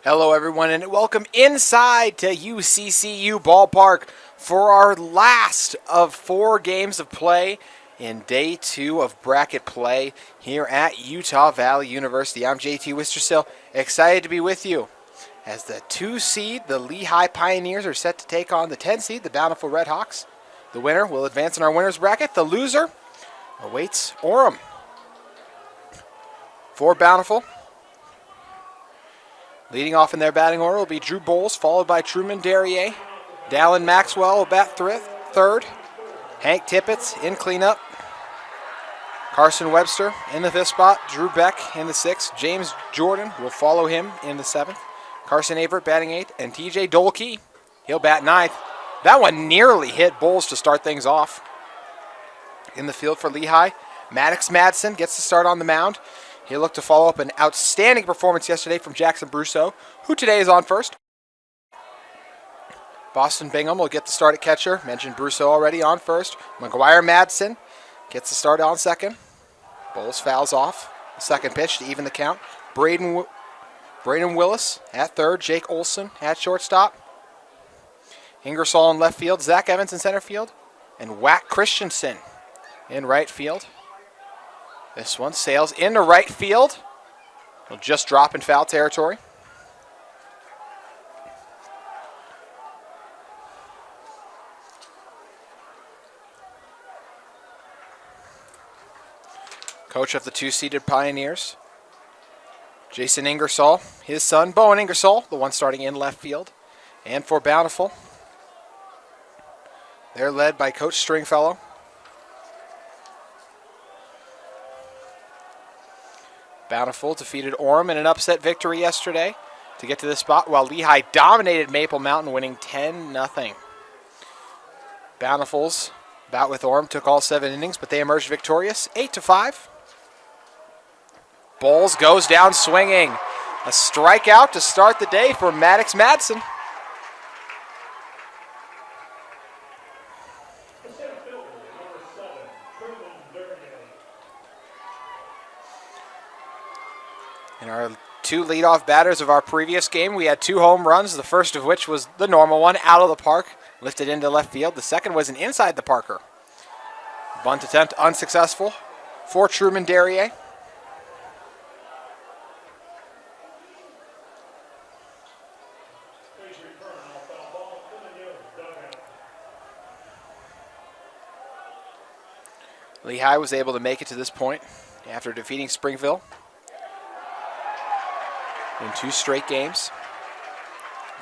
Hello everyone and welcome inside to UCCU Ballpark for our last of 4 games of play in day 2 of bracket play here at Utah Valley University. I'm JT Wistersill, excited to be with you as the 2 seed, the Lehi Pioneers, are set to take on the 10 seed, the Bountiful Redhawks. The winner will advance in our winners bracket. The loser awaits Orem. For Bountiful, leading off in their batting order will be Drew Bowles, followed by Truman Derrier. Dallin Maxwell will bat third. Hank Tippett in cleanup. Carson Webster in the 5th spot. Drew Beck in the 6th. James Jordan will follow him in the 7th. Carson Avert batting 8th. And TJ Dolkey, he'll bat 9th. That one nearly hit Bowles to start things off. In the field for Lehi, Maddox Madsen gets the start on the mound. He'll look to follow up an outstanding performance yesterday from Jackson Brousseau, who today is on first. Boston Bingham will get the start at catcher. Mentioned Brousseau already on first. McGuire Madsen gets the start on second. Bowles fouls off. The second pitch to even the count. Braden Willis at third. Jake Olson at shortstop. Ingersoll in left field. Zach Evans in center field. And Wack Christensen in right field. This one sails into right field. Will just drop in foul territory. Coach of the 2-seeded Pioneers, Jason Ingersoll, his son Bowen Ingersoll, the one starting in left field. And for Bountiful, they're led by Coach Stringfellow. Bountiful defeated Orem in an upset victory yesterday to get to this spot, while Lehi dominated Maple Mountain, winning 10-0. Bountiful's bout with Orem took all 7 innings, but they emerged victorious, 8-5. Bowles goes down swinging. A strikeout to start the day for Maddox Madsen. In our 2 leadoff batters of our previous game, we had 2 home runs, the first of which was the normal one, out of the park, lifted into left field. The second was an inside the parker. Bunt attempt unsuccessful for Truman Derrier. Lehi was able to make it to this point after defeating Springville in 2 straight games.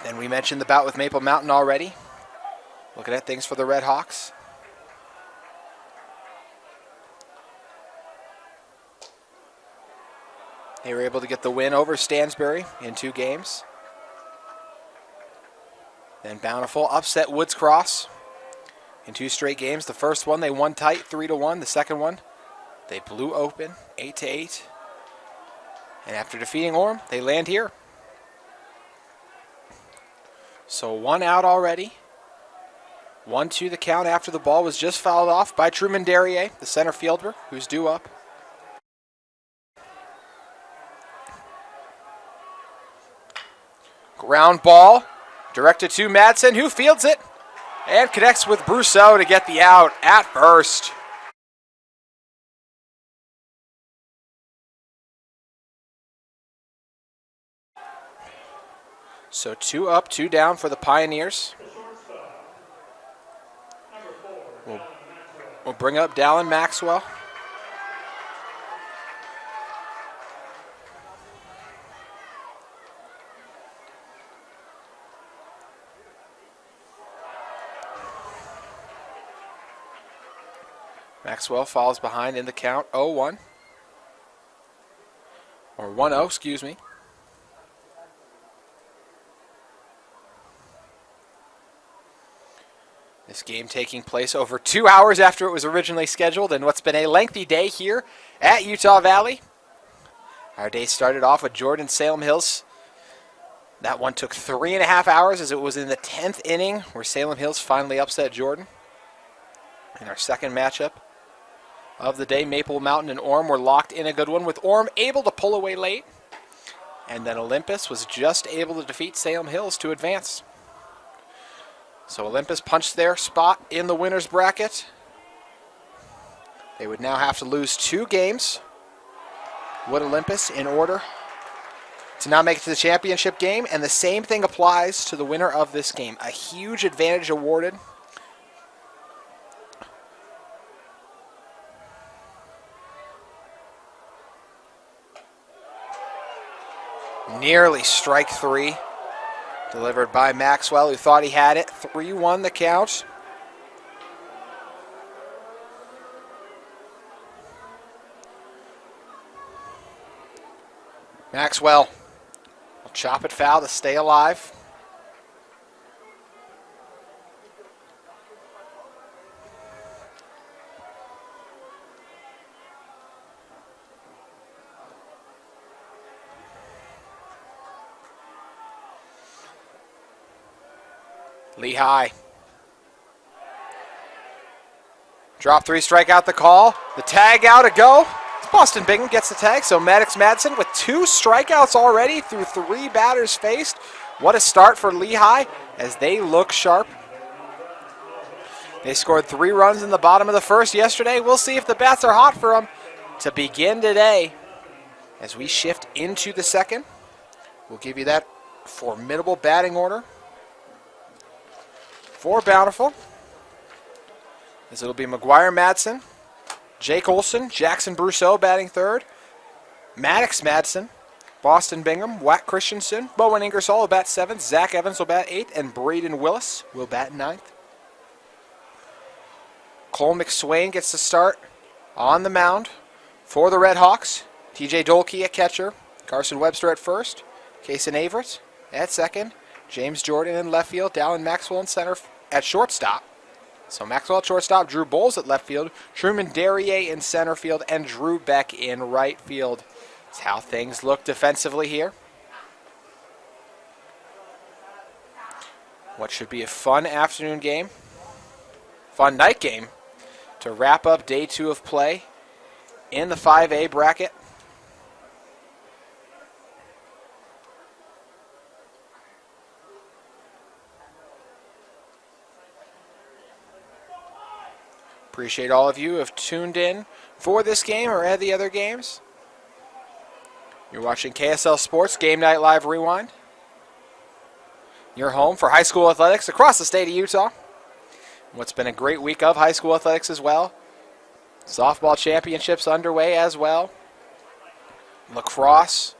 Then we mentioned the bout with Maple Mountain already. Looking at things for the Redhawks. They were able to get the win over Stansbury in 2 games. Then Bountiful upset Woods Cross in 2 straight games. The first one they won tight, 3-1. The second one they blew open, 8-8. And after defeating Orem, they land here. So 1 out already. 1-2 the count after the ball was just fouled off by Truman Derrier, the center fielder, who's due up. Ground ball directed to Madsen, who fields it and connects with Brousseau to get the out at first. So 2 up, 2 down for the Pioneers. We'll bring up Dallin Maxwell. Maxwell falls behind in the count, 0-1. Or 1-0, excuse me. This game taking place over 2 hours after it was originally scheduled in what's been a lengthy day here at Utah Valley. Our day started off with Jordan Salem Hills. That one took 3.5 hours as it was in the 10th inning where Salem Hills finally upset Jordan. In our second matchup of the day, Maple Mountain and Orem were locked in a good one, with Orem able to pull away late. And then Olympus was just able to defeat Salem Hills to advance. So Olympus punched their spot in the winner's bracket. They would now have to lose 2 games, would Olympus, in order to now make it to the championship game. And the same thing applies to the winner of this game. A huge advantage awarded. Nearly strike 3. Delivered by Maxwell, who thought he had it. 3-1 the count. Maxwell will chop it foul to stay alive. Lehi. Drop 3, strike out the call. The tag out to go. Boston Bingham gets the tag, so Maddox Madsen with 2 strikeouts already through 3 batters faced. What a start for Lehi as they look sharp. They scored 3 runs in the bottom of the first yesterday. We'll see if the bats are hot for them to begin today. As we shift into the second, we'll give you that formidable batting order for Bountiful. As it'll be McGuire Madsen, Jake Olson, Jackson Brousseau batting third, Maddox Madsen, Boston Bingham, Watt Christensen, Bowen Ingersoll will bat 7th, Zach Evans will bat 8th, and Braden Willis will bat 9th. Cole McSwain gets the start on the mound for the Redhawks. TJ Dolkey at catcher, Carson Webster at first, Kason Averett at second, James Jordan in left field, Dallin Maxwell in center at shortstop. So Maxwell at shortstop, Drew Bowles at left field, Truman Derrier in center field, and Drew Beck in right field. That's how things look defensively here. What should be a fun afternoon game, fun night game, to wrap up day 2 of play in the 5A bracket. Appreciate all of you who have tuned in for this game or any other games. You're watching KSL Sports Game Night Live Rewind. Your home for high school athletics across the state of Utah. What's been a great week of high school athletics as well. Softball championships underway as well. Lacrosse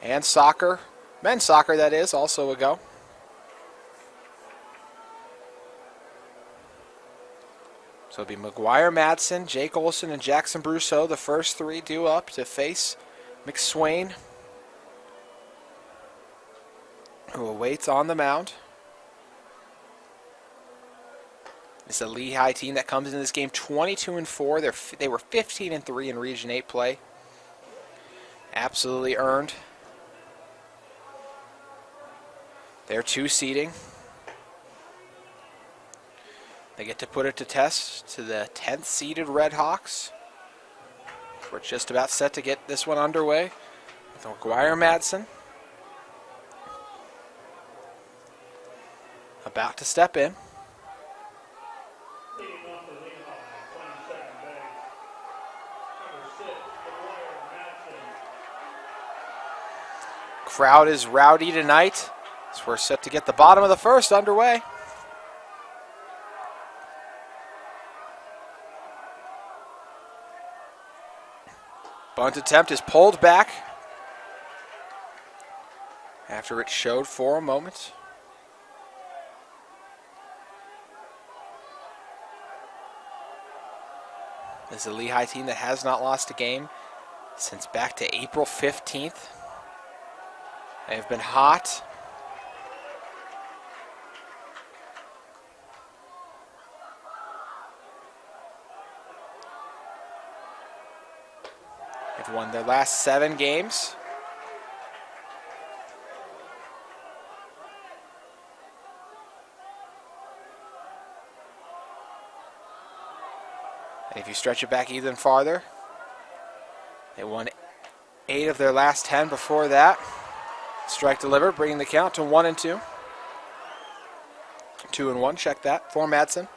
and soccer, men's soccer that is, also a go. So it'll be McGuire Madsen, Jake Olson, and Jackson Brousseau, the first 3 due up to face McSwain, who awaits on the mound. It's a Lehi team that comes into this game 22-4. They were 15-3 in Region 8 play. Absolutely earned their 2 seeding. They get to put it to test to the 10th seeded Redhawks. We're just about set to get this one underway with McGuire Madsen about to step in. Crowd is rowdy tonight, so we're set to get the bottom of the first underway. Bunt attempt is pulled back after it showed for a moment. This is a Lehi team that has not lost a game since back to April 15th. They have been hot. They've won their last 7 games. And if you stretch it back even farther, they won 8 of their last 10 before that. Strike delivered, bringing the count to 1-2. 2-1, check that for Madsen.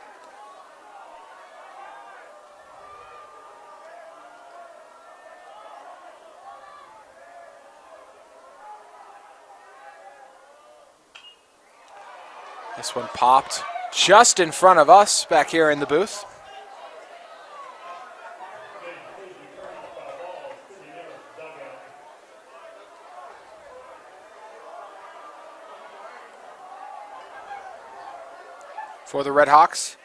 This one popped just in front of us back here in the booth. For the Redhawks,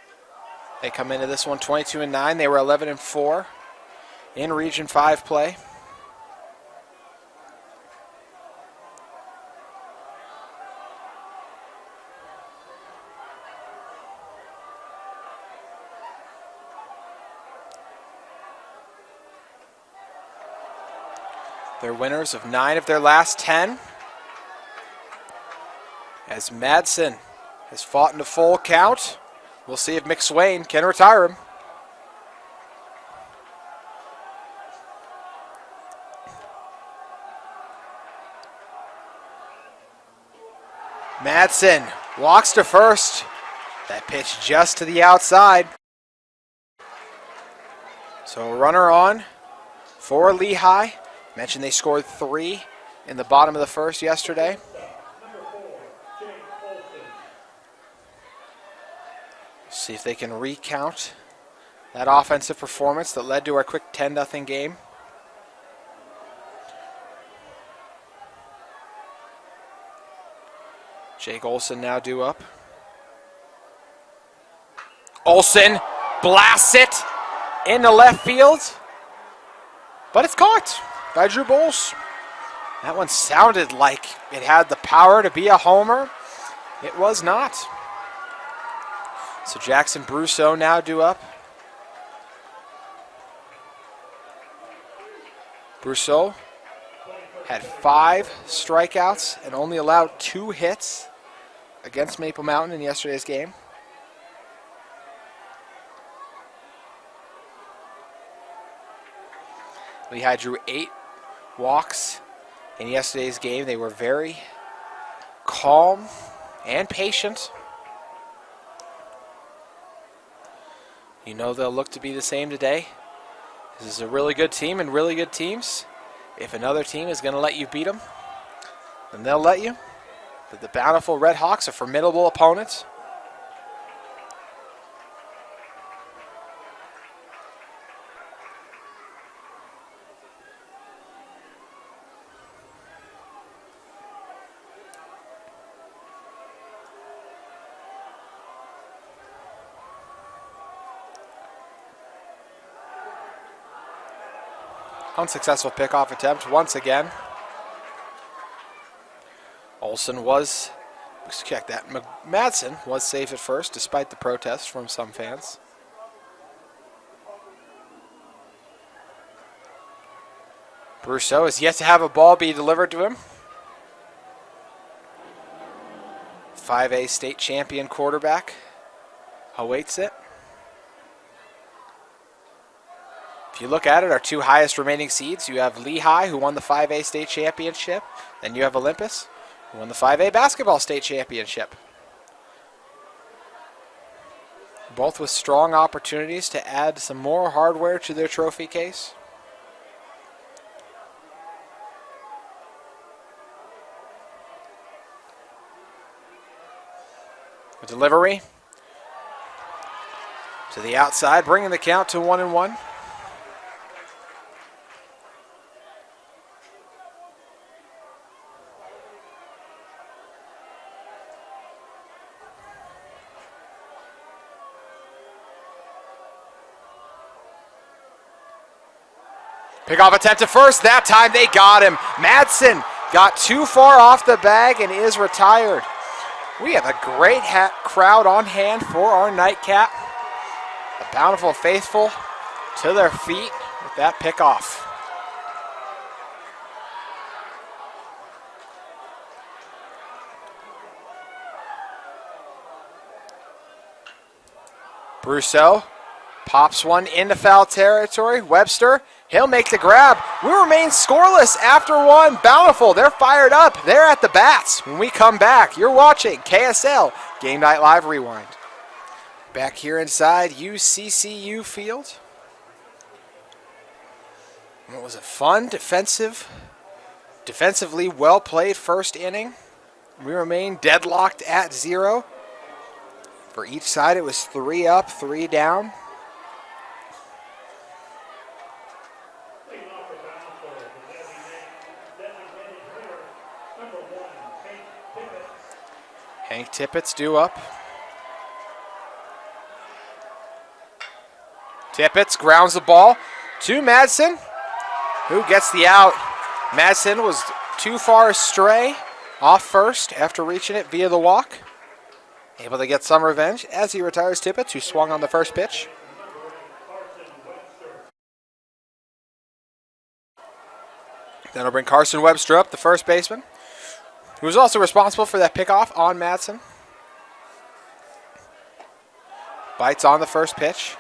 they come into this one 22-9. They were 11-4 in Region 5 play. They're winners of 9 of their last 10. As Madsen has fought in a full count. We'll see if McSwain can retire him. Madsen walks to first. That pitch just to the outside. So a runner on for Lehi. Mentioned they scored 3 in the bottom of the first yesterday. See if they can recount that offensive performance that led to our quick 10-0 game. Jake Olson now due up. Olson blasts it into left field, but it's caught by Drew Bowles. That one sounded like it had the power to be a homer. It was not. So Jackson Brousseau now due up. Brousseau had 5 strikeouts and only allowed 2 hits against Maple Mountain in yesterday's game. Lehigh drew 8 walks in yesterday's game. They were very calm and patient. You know they'll look to be the same today. This is a really good team and really good teams. If another team is going to let you beat them, then they'll let you. But the Bountiful Redhawks are formidable opponents. Unsuccessful pickoff attempt once again. Olson was, let's check that, Madsen was safe at first despite the protest from some fans. Brousseau is yet to have a ball be delivered to him. 5A state champion quarterback awaits it. If you look at it, our 2 highest remaining seeds, you have Lehi, who won the 5A state championship. Then you have Olympus, who won the 5A basketball state championship. Both with strong opportunities to add some more hardware to their trophy case. A delivery to the outside, bringing the count to 1-1. Pickoff attempt to first. That time they got him. Madsen got too far off the bag and is retired. We have a great crowd on hand for our nightcap. The Bountiful faithful to their feet with that pickoff. Brousseau pops one into foul territory. Webster He'll make the grab. We remain scoreless after one. Bountiful, they're fired up. They're at the bats. When we come back, you're watching KSL Game Night Live Rewind. Back here inside UCCU Field. It was a fun, defensively well-played first inning. We remain deadlocked at 0. For each side, it was 3 up, 3 down. Hank Tippett's due up. Tippett grounds the ball to Madsen, who gets the out. Madsen was too far astray off first after reaching it via the walk. Able to get some revenge as he retires Tippett, who swung on the first pitch. That'll bring Carson Webster up, the first baseman, who was also responsible for that pickoff on Madsen. Bites on the first pitch.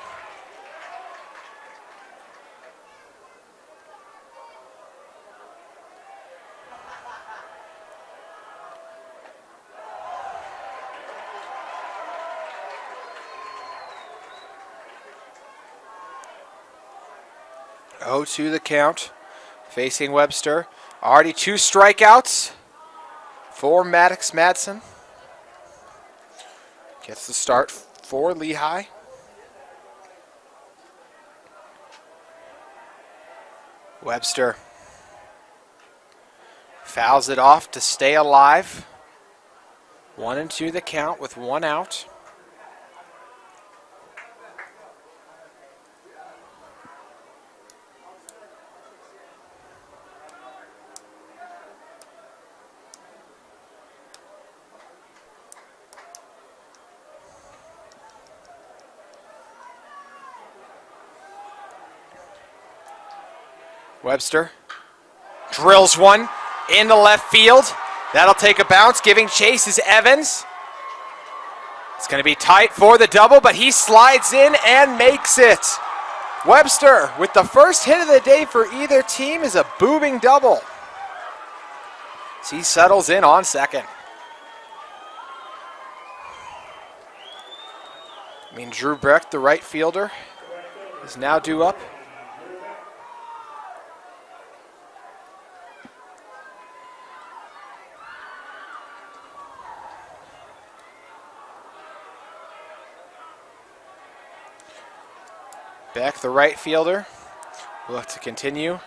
Oh, to the count. Facing Webster. Already 2 strikeouts for Maddox Madsen. Gets the start for Lehi. Webster fouls it off to stay alive. 1-2 the count with 1 out. Webster drills one into left field. That'll take a bounce, giving chase is Evans. It's going to be tight for the double, but he slides in and makes it. Webster, with the first hit of the day for either team, is a booming double. As he settles in on second. Drew Brecht, the right fielder, is now due up. Beck, the right fielder, will look to continue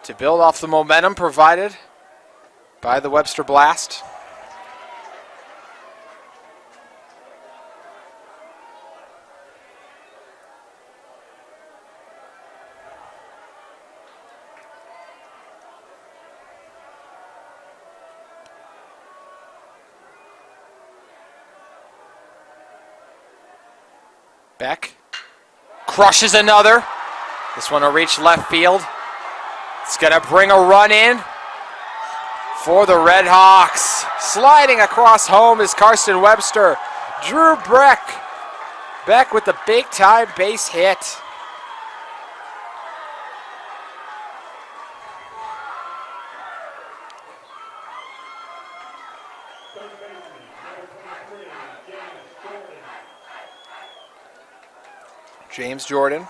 to build off the momentum provided by the Webster Blast. Beck crushes another. This one will reach left field. It's going to bring a run in for the Redhawks. Sliding across home is Carson Webster. Drew Beck with the big-time base hit. James Jordan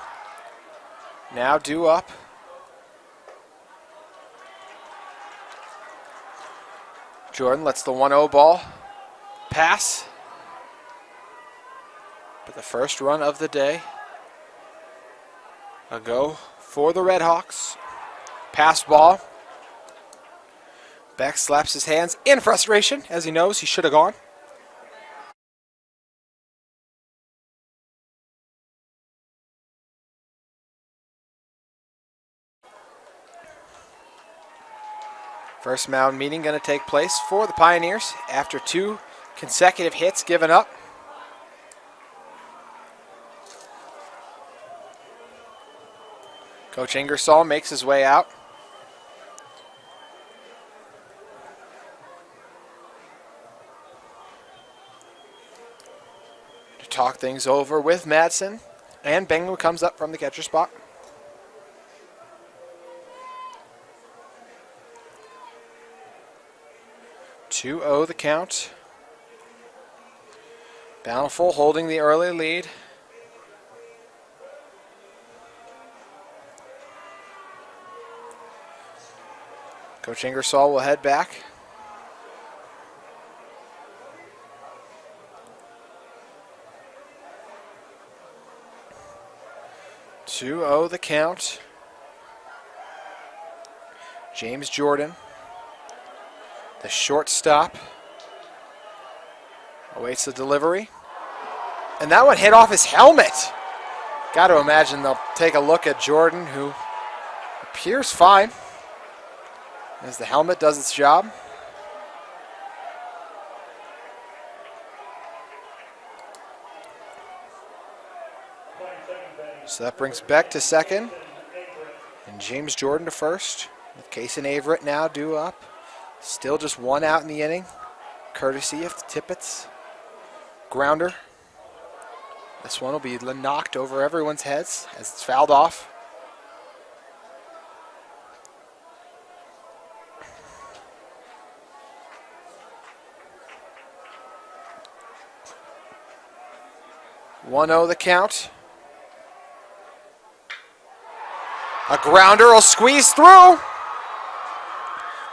now due up. Jordan lets the 1-0 ball pass. But the first run of the day, a go for the Redhawks. Pass ball. Beck slaps his hands in frustration as he knows he should have gone. First mound meeting going to take place for the Pioneers after 2 consecutive hits given up. Coach Ingersoll makes his way out. To talk things over with Madsen, and Bingham comes up from the catcher spot. 2-0 the count. Bountiful holding the early lead. Coach Ingersoll will head back. (2-0) the count. James Jordan, the shortstop, awaits the delivery. And that one hit off his helmet. Got to imagine they'll take a look at Jordan, who appears fine as the helmet does its job. So that brings Beck to second and James Jordan to first, with Case and Averett now due up. Still just one out in the inning, courtesy of the Tippets. Grounder. This one will be knocked over everyone's heads as it's fouled off. (1-0) the count. A grounder will squeeze through.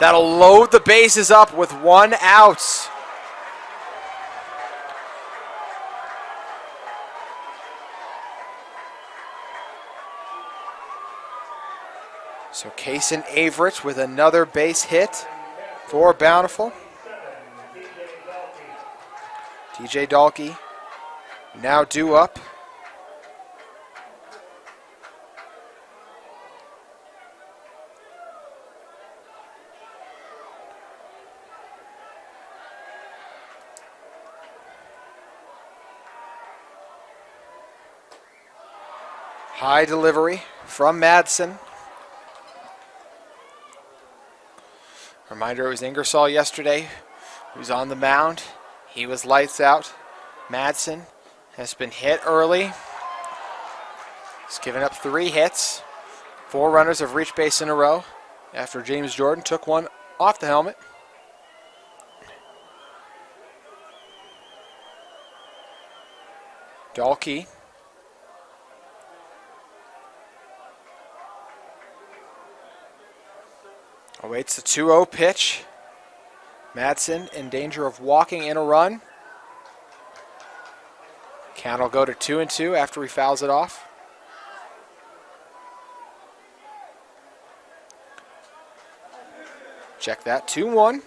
That'll load the bases up with one out. So Case and Averett with another base hit for Bountiful. TJ Dalkey now due up. High delivery from Madsen. Reminder, it was Ingersoll yesterday who was on the mound. He was lights out. Madsen has been hit early. He's given up 3 hits. 4 runners have reached base in a row after James Jordan took one off the helmet. Dalkey awaits the 2-0 pitch. Madsen in danger of walking in a run. Count will go to 2-2 after he fouls it off. Check that, 2-1.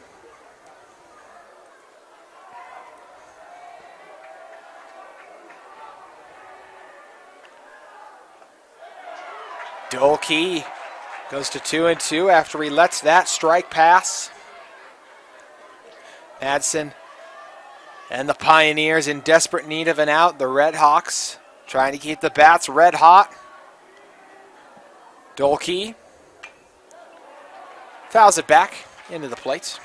Dalkey goes to 2-2 after he lets that strike pass. Madsen and the Pioneers in desperate need of an out. The Redhawks trying to keep the bats red hot. Dalkey fouls it back into the plate.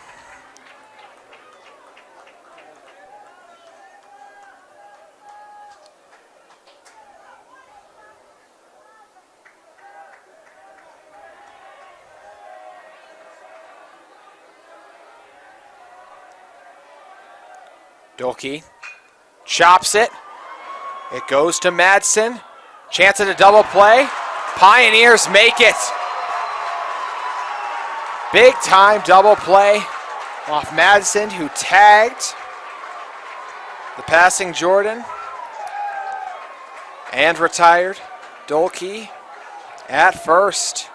Dalkey chops it. It goes to Madsen. Chance at a double play. Pioneers make it. Big time double play off Madsen, who tagged the passing Jordan and retired. Dalkey at first.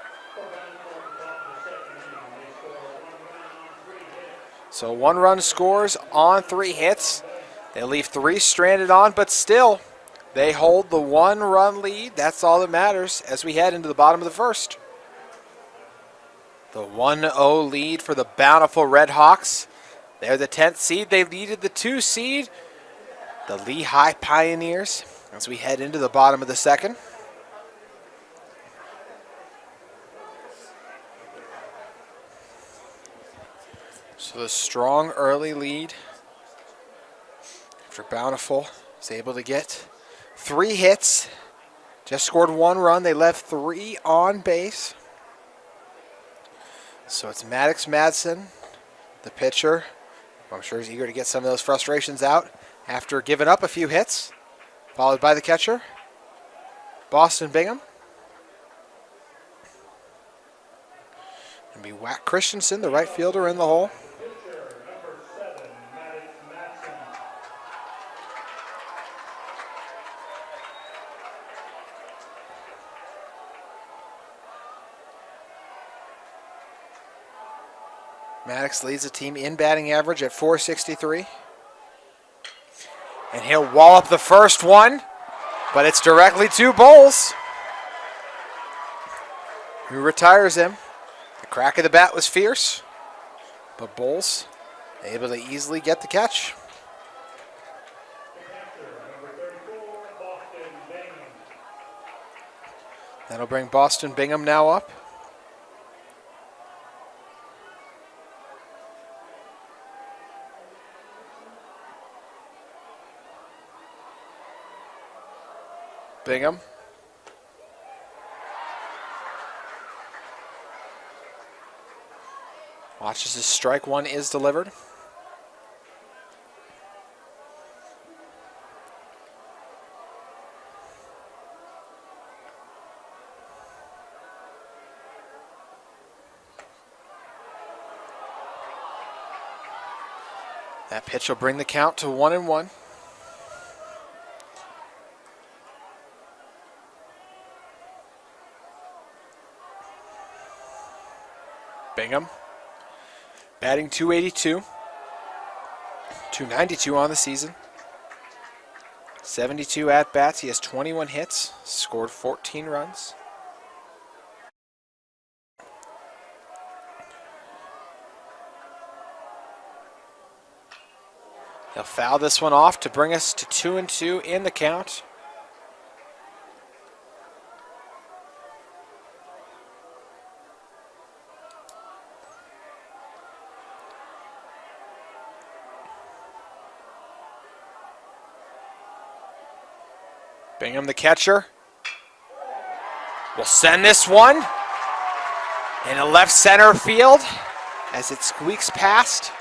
So 1 run scores on 3 hits. They leave 3 stranded on, but still they hold the 1 run lead. That's all that matters as we head into the bottom of the first. The 1-0 lead for the Bountiful Redhawks. They're the 10th seed. They leaded the 2 seed, the Lehi Pioneers, as we head into the bottom of the second. So the strong early lead after Bountiful is able to get 3 hits. Just scored 1 run. They left 3 on base. So it's Maddox Madsen, the pitcher, I'm sure he's eager to get some of those frustrations out after giving up a few hits. Followed by the catcher, Boston Bingham. It'll be Wack Christensen, the right fielder, in the hole. Maddox leads the team in batting average at .463. And he'll wall up the first one, but it's directly to Bowles, who retires him. The crack of the bat was fierce, but Bowles able to easily get the catch. That'll bring Boston Bingham now up. Bingham. Watches as strike one is delivered. That pitch will bring the count to 1-1. Bingham batting .282, .292 on the season. 72 at-bats. He has 21 hits, scored 14 runs. He'll foul this one off to bring us to 2-2 in the count. Bingham, the catcher, will send this one in a left center field as it squeaks past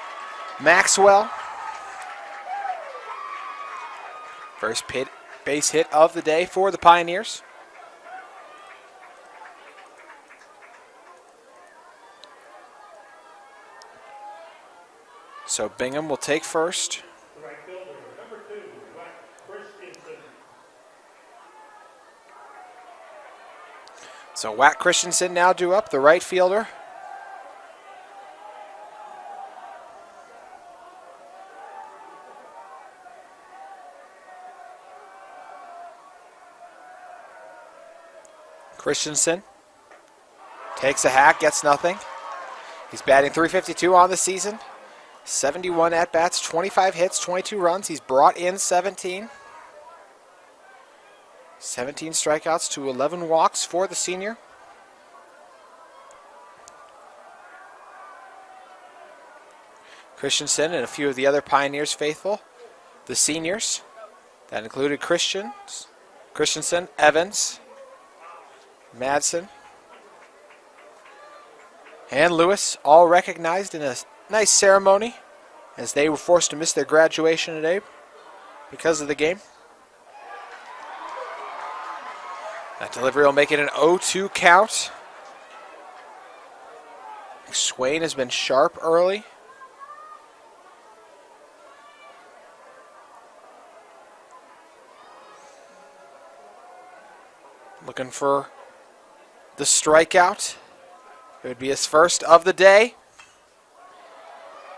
Maxwell. First base hit of the day for the Pioneers. So Bingham will take first. So Wack Christensen now due up, the right fielder. Christensen takes a hack, gets nothing. He's batting .352 on the season. 71 at-bats, 25 hits, 22 runs. He's brought in 17. 17 strikeouts to 11 walks for the senior. Christensen and a few of the other Pioneers faithful, the seniors. That included Christensen, Evans, Madsen, and Lewis, all recognized in a nice ceremony as they were forced to miss their graduation today because of the game. That delivery will make it an 0-2 count. Swain has been sharp early. Looking for the strikeout. It would be his first of the day.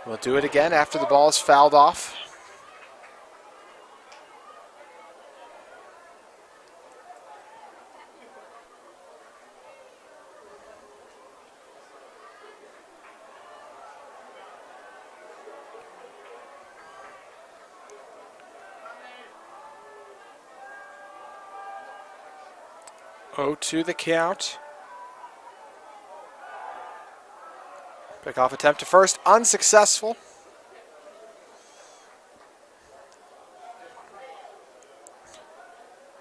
We'll do it again after the ball is fouled off. To the count. Pickoff attempt to first, unsuccessful.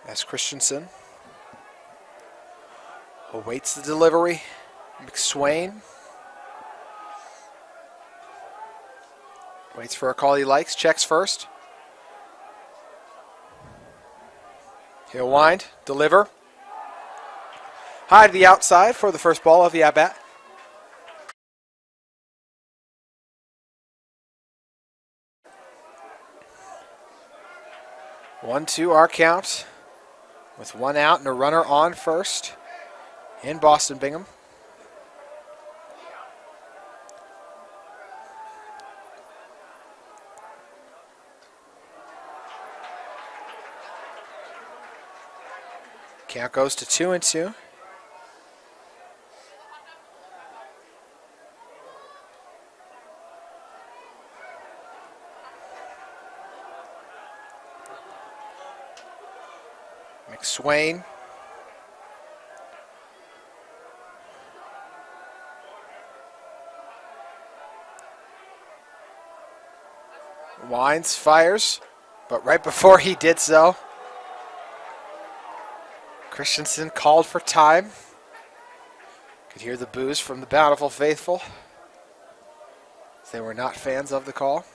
As Christensen awaits the delivery. McSwain Waits for a call he likes, checks first. He'll wind, deliver. High to the outside for the first ball of the at-bat. 1-2 our count, with one out and a runner on first in Boston Bingham. Count goes to 2-2. McSwain. Winds, fires, but right before he did so, Christensen called for time. Could hear the boos from the Bountiful faithful. They were not fans of the call.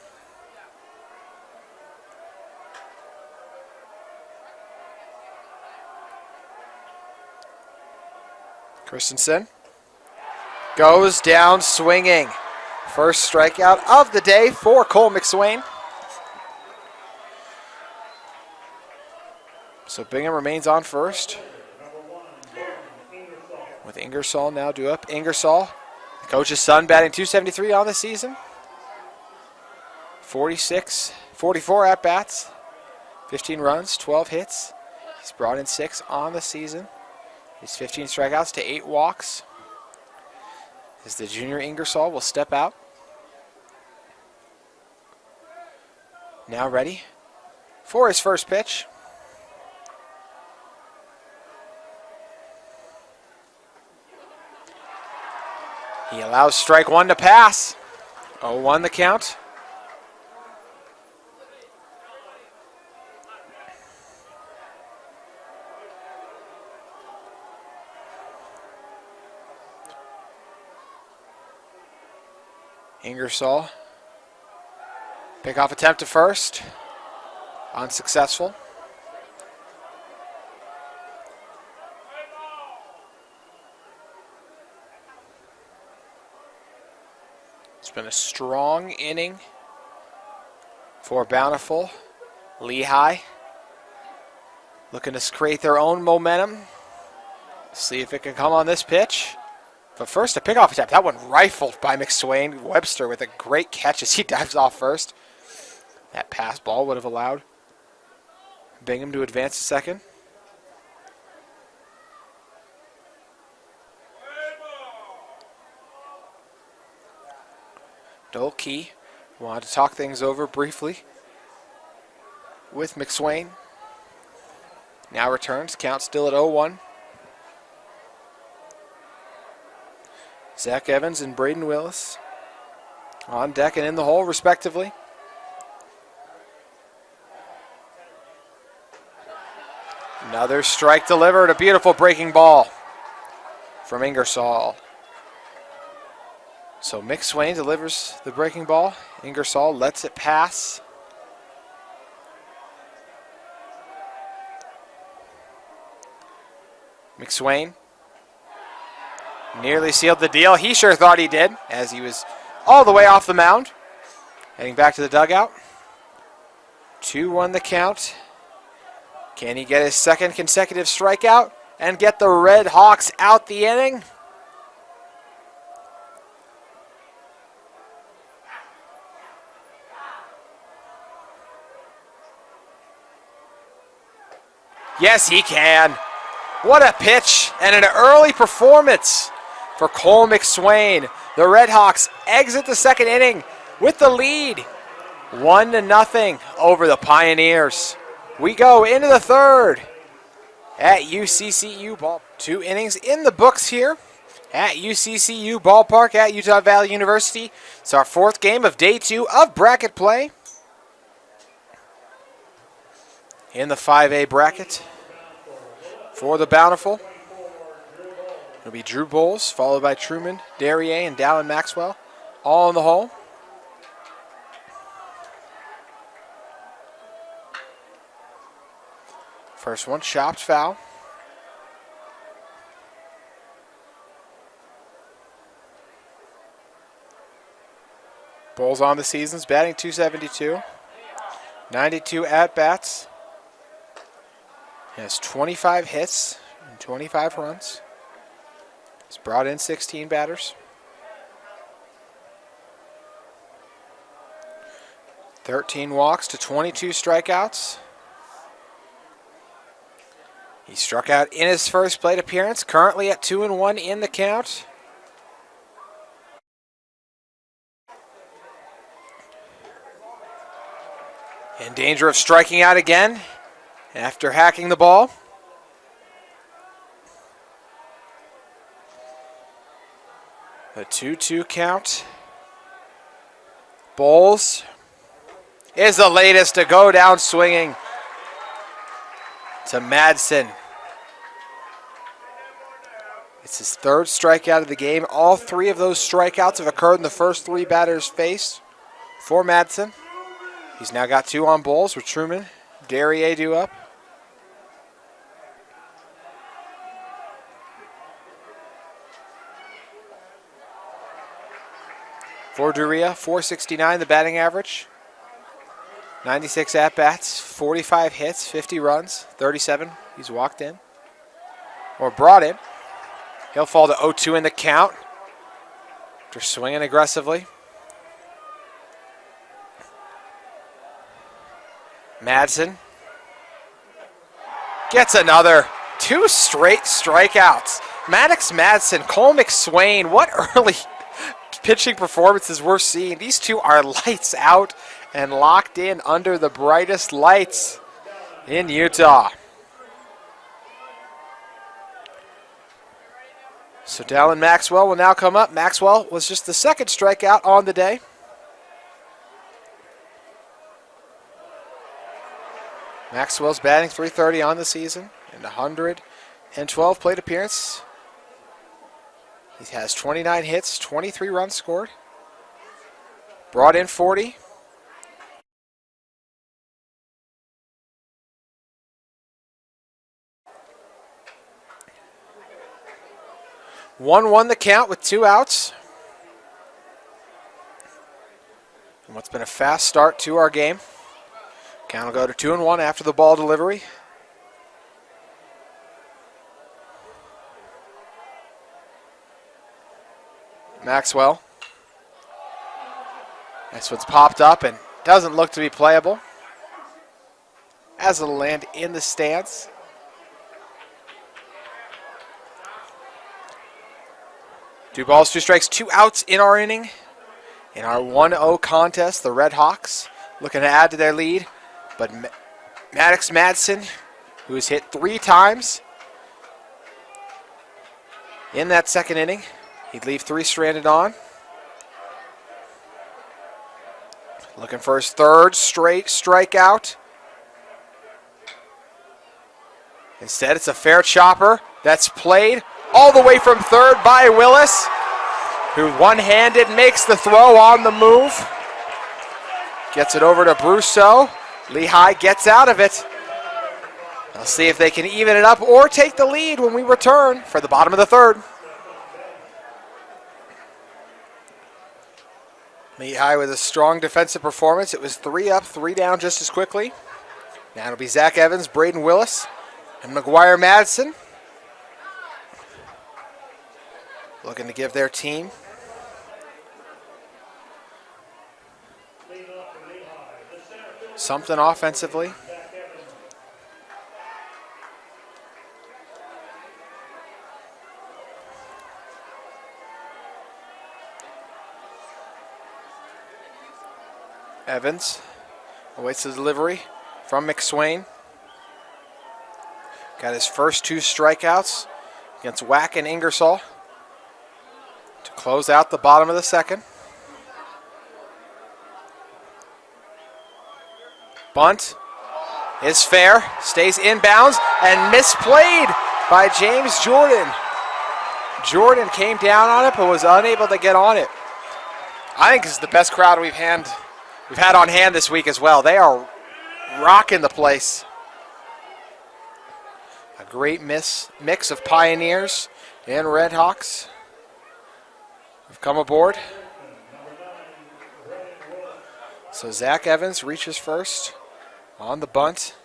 Christensen goes down swinging. First strikeout of the day for Cole McSwain. So Bingham remains on first, with Ingersoll now due up. Ingersoll, the coach's son, batting .273 on the season. 44 at-bats, 15 runs, 12 hits. He's brought in 6 on the season. He's 15 strikeouts to 8 walks. As the junior Ingersoll will step out. Now ready for his first pitch. He allows strike one to pass. 0-1 the count. Ingersoll. Pickoff attempt to first. Unsuccessful. It's been a strong inning for Bountiful. Lehi looking to create their own momentum. See if it can come on this pitch. But first, a pickoff attempt. That one rifled by McSwain. Webster with a great catch as he dives off first. That pass ball would have allowed Bingham to advance to second. Dolkey wanted to talk things over briefly with McSwain. Now returns. Count still at 0-1. Zach Evans and Braden Willis on deck and in the hole, respectively. Another strike delivered, a beautiful breaking ball from Ingersoll. So McSwain delivers the breaking ball. Ingersoll lets it pass. McSwain nearly sealed the deal. He sure thought he did, as he was all the way off the mound. Heading back to the dugout. 2-1 the count. Can he get his second consecutive strikeout and get the Red Hawks out the inning? Yes, he can. What a pitch and an early performance for Cole McSwain. The Red Hawks exit the second inning with the lead, 1-0 over the Pioneers. We go into the third at UCCU Ball. 2 innings in the books here at UCCU Ballpark at Utah Valley University. It's our 4th game of day 2 of bracket play in the 5A bracket. For the Bountiful, it'll be Drew Bowles, followed by Truman Derrier and Dallin Maxwell, all in the hole. First one, chopped foul. Bulls on the season's batting .272. 92 at-bats. He has 25 hits and 25 runs. He's brought in 16 batters. 13 walks to 22 strikeouts. He struck out in his first plate appearance, currently at 2-1 in the count. In danger of striking out again after hacking the ball. A 2-2 count. Bowles is the latest to go down swinging to Madsen. It's his third strikeout of the game. All three of those strikeouts have occurred in the first three batters faced for Madsen. He's now got two on Bowles with Truman, Derrier due up. For Duria, .469 the batting average. 96 at-bats, 45 hits, 50 runs, 37 he's walked in or brought in. He'll fall to 0-2 in the count after swinging aggressively. Madsen gets another. 2 straight strikeouts. Maddox Madsen, Cole McSwain, what early pitching performances we're seeing. These two are lights out and locked in under the brightest lights in Utah. So Dallin Maxwell will now come up. Maxwell was just the second strikeout on the day. Maxwell's batting .330 on the season and 112 plate appearance. He has 29 hits, 23 runs scored. Brought in 40. Won the count with 2 outs. And what's been a fast start to our game. Count will go to 2-1 after the ball delivery. Maxwell. This one's popped up and doesn't look to be playable, as it'll land in the stands. Two balls, 2 strikes, 2 outs in our inning. In our 1-0 contest, the Redhawks looking to add to their lead. But Maddox Madsen, who's hit 3 times in that second inning, he'd leave 3 stranded on. Looking for his third straight strikeout. Instead, it's a fair chopper that's played all the way from third by Willis, who one-handed makes the throw on the move. Gets it over to Brousseau. Lehi gets out of it. I'll see if they can even it up or take the lead when we return for the bottom of the third. Lehi with a strong defensive performance. It was 3 up, 3 down just as quickly. Now it'll be Zach Evans, Braden Willis, and McGuire Madsen. Looking to give their team something offensively. Evans awaits the delivery from McSwain. Got his first 2 strikeouts against Wack and Ingersoll to close out the bottom of the second. Bunt is fair, stays inbounds, and misplayed by James Jordan. Jordan came down on it but was unable to get on it. I think this is the best crowd we've had on hand this week as well. They are rocking the place. A great mix of Pioneers and Redhawks have come aboard. So Zach Evans reaches first on the bunt.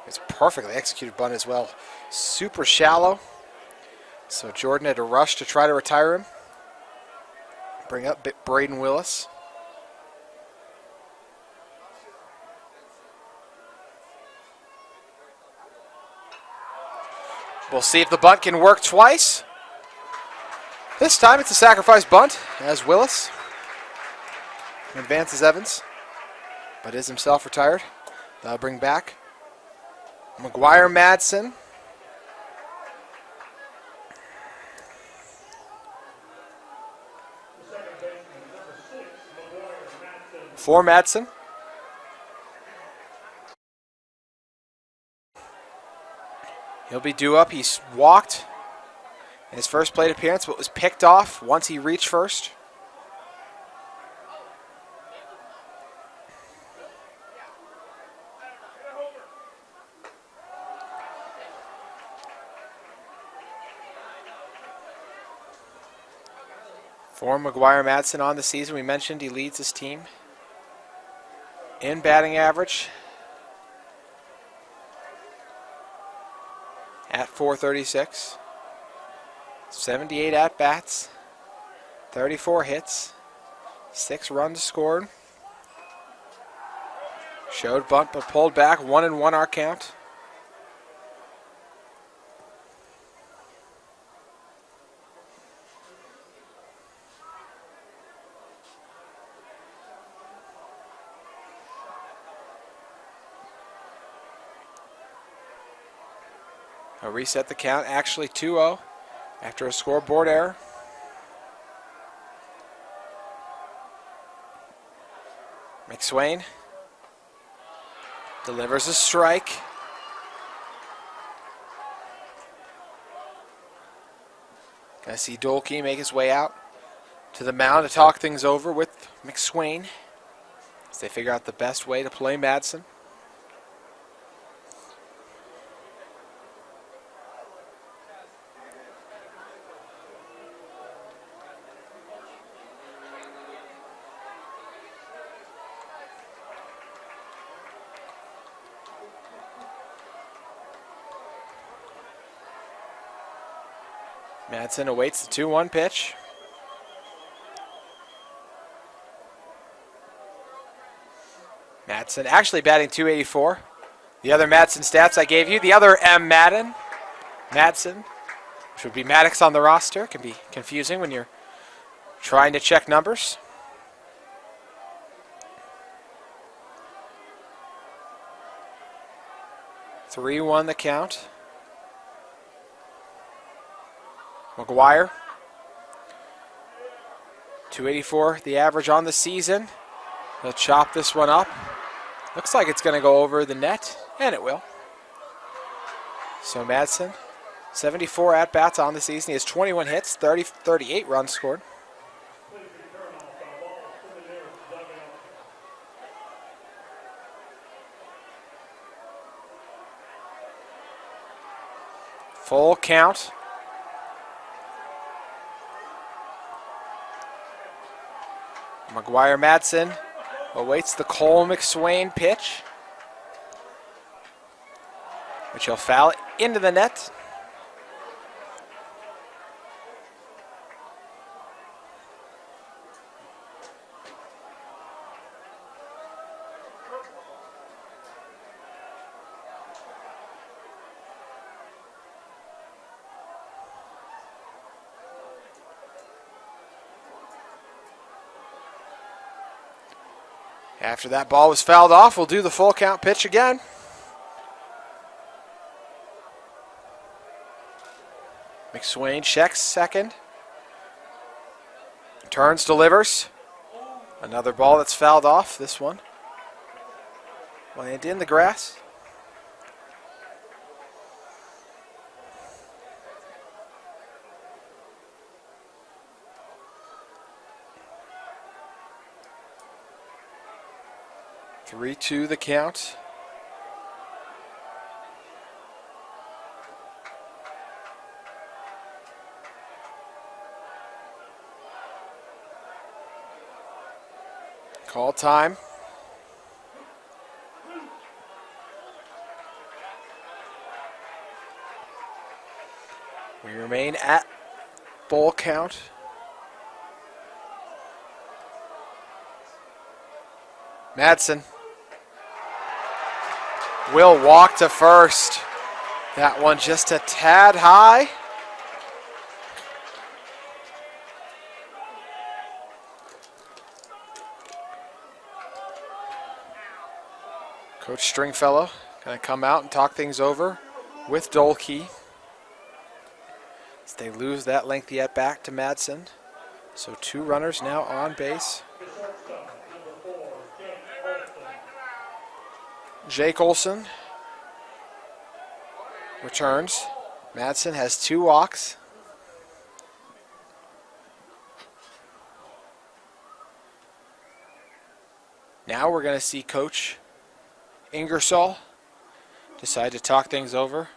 It's a perfectly executed bunt as well. Super shallow. So Jordan had to rush to try to retire him. Bring up Braden Willis. We'll see if the bunt can work twice. This time it's a sacrifice bunt as Willis advances Evans, but is himself retired. That'll bring back McGuire Madsen. For Madsen. He'll be due up. He's walked in his first plate appearance, but was picked off once he reached first. For McGuire Madsen on the season, we mentioned he leads his team in batting average at .436. 78 at-bats, 34 hits, 6 runs scored. Showed bunt but pulled back, 1-1 our count. I'll reset the count, actually 2-0 after a scoreboard error. McSwain delivers a strike. Gonna see Dolke make his way out to the mound to talk things over with McSwain as they figure out the best way to play Madsen. Madsen awaits the 2-1 pitch. Madsen actually batting .284. The other Madsen stats I gave you, the other M. Madsen, which would be Maddox on the roster, can be confusing when you're trying to check numbers. .3-1 the count. McGuire, .284 the average on the season. He'll chop this one up. Looks like it's going to go over the net, and it will. So Madsen, 74 at-bats on the season. He has 21 hits, 38 runs scored. Full count. McGuire Madsen awaits the Cole McSwain pitch, which he'll foul it into the net. After that ball was fouled off, we'll do the full count pitch again. McSwain checks second. Turns, delivers. Another ball that's fouled off, this one. Landed in the grass. Three-two the count. Call time. We remain at full count. Madsen will walk to first. That one just a tad high. Coach Stringfellow going to come out and talk things over with Dolkey. As they lose that lengthy at back to Madsen. So 2 runners now on base. Jake Olson returns. Madsen has 2 walks. Now we're going to see Coach Ingersoll decide to talk things over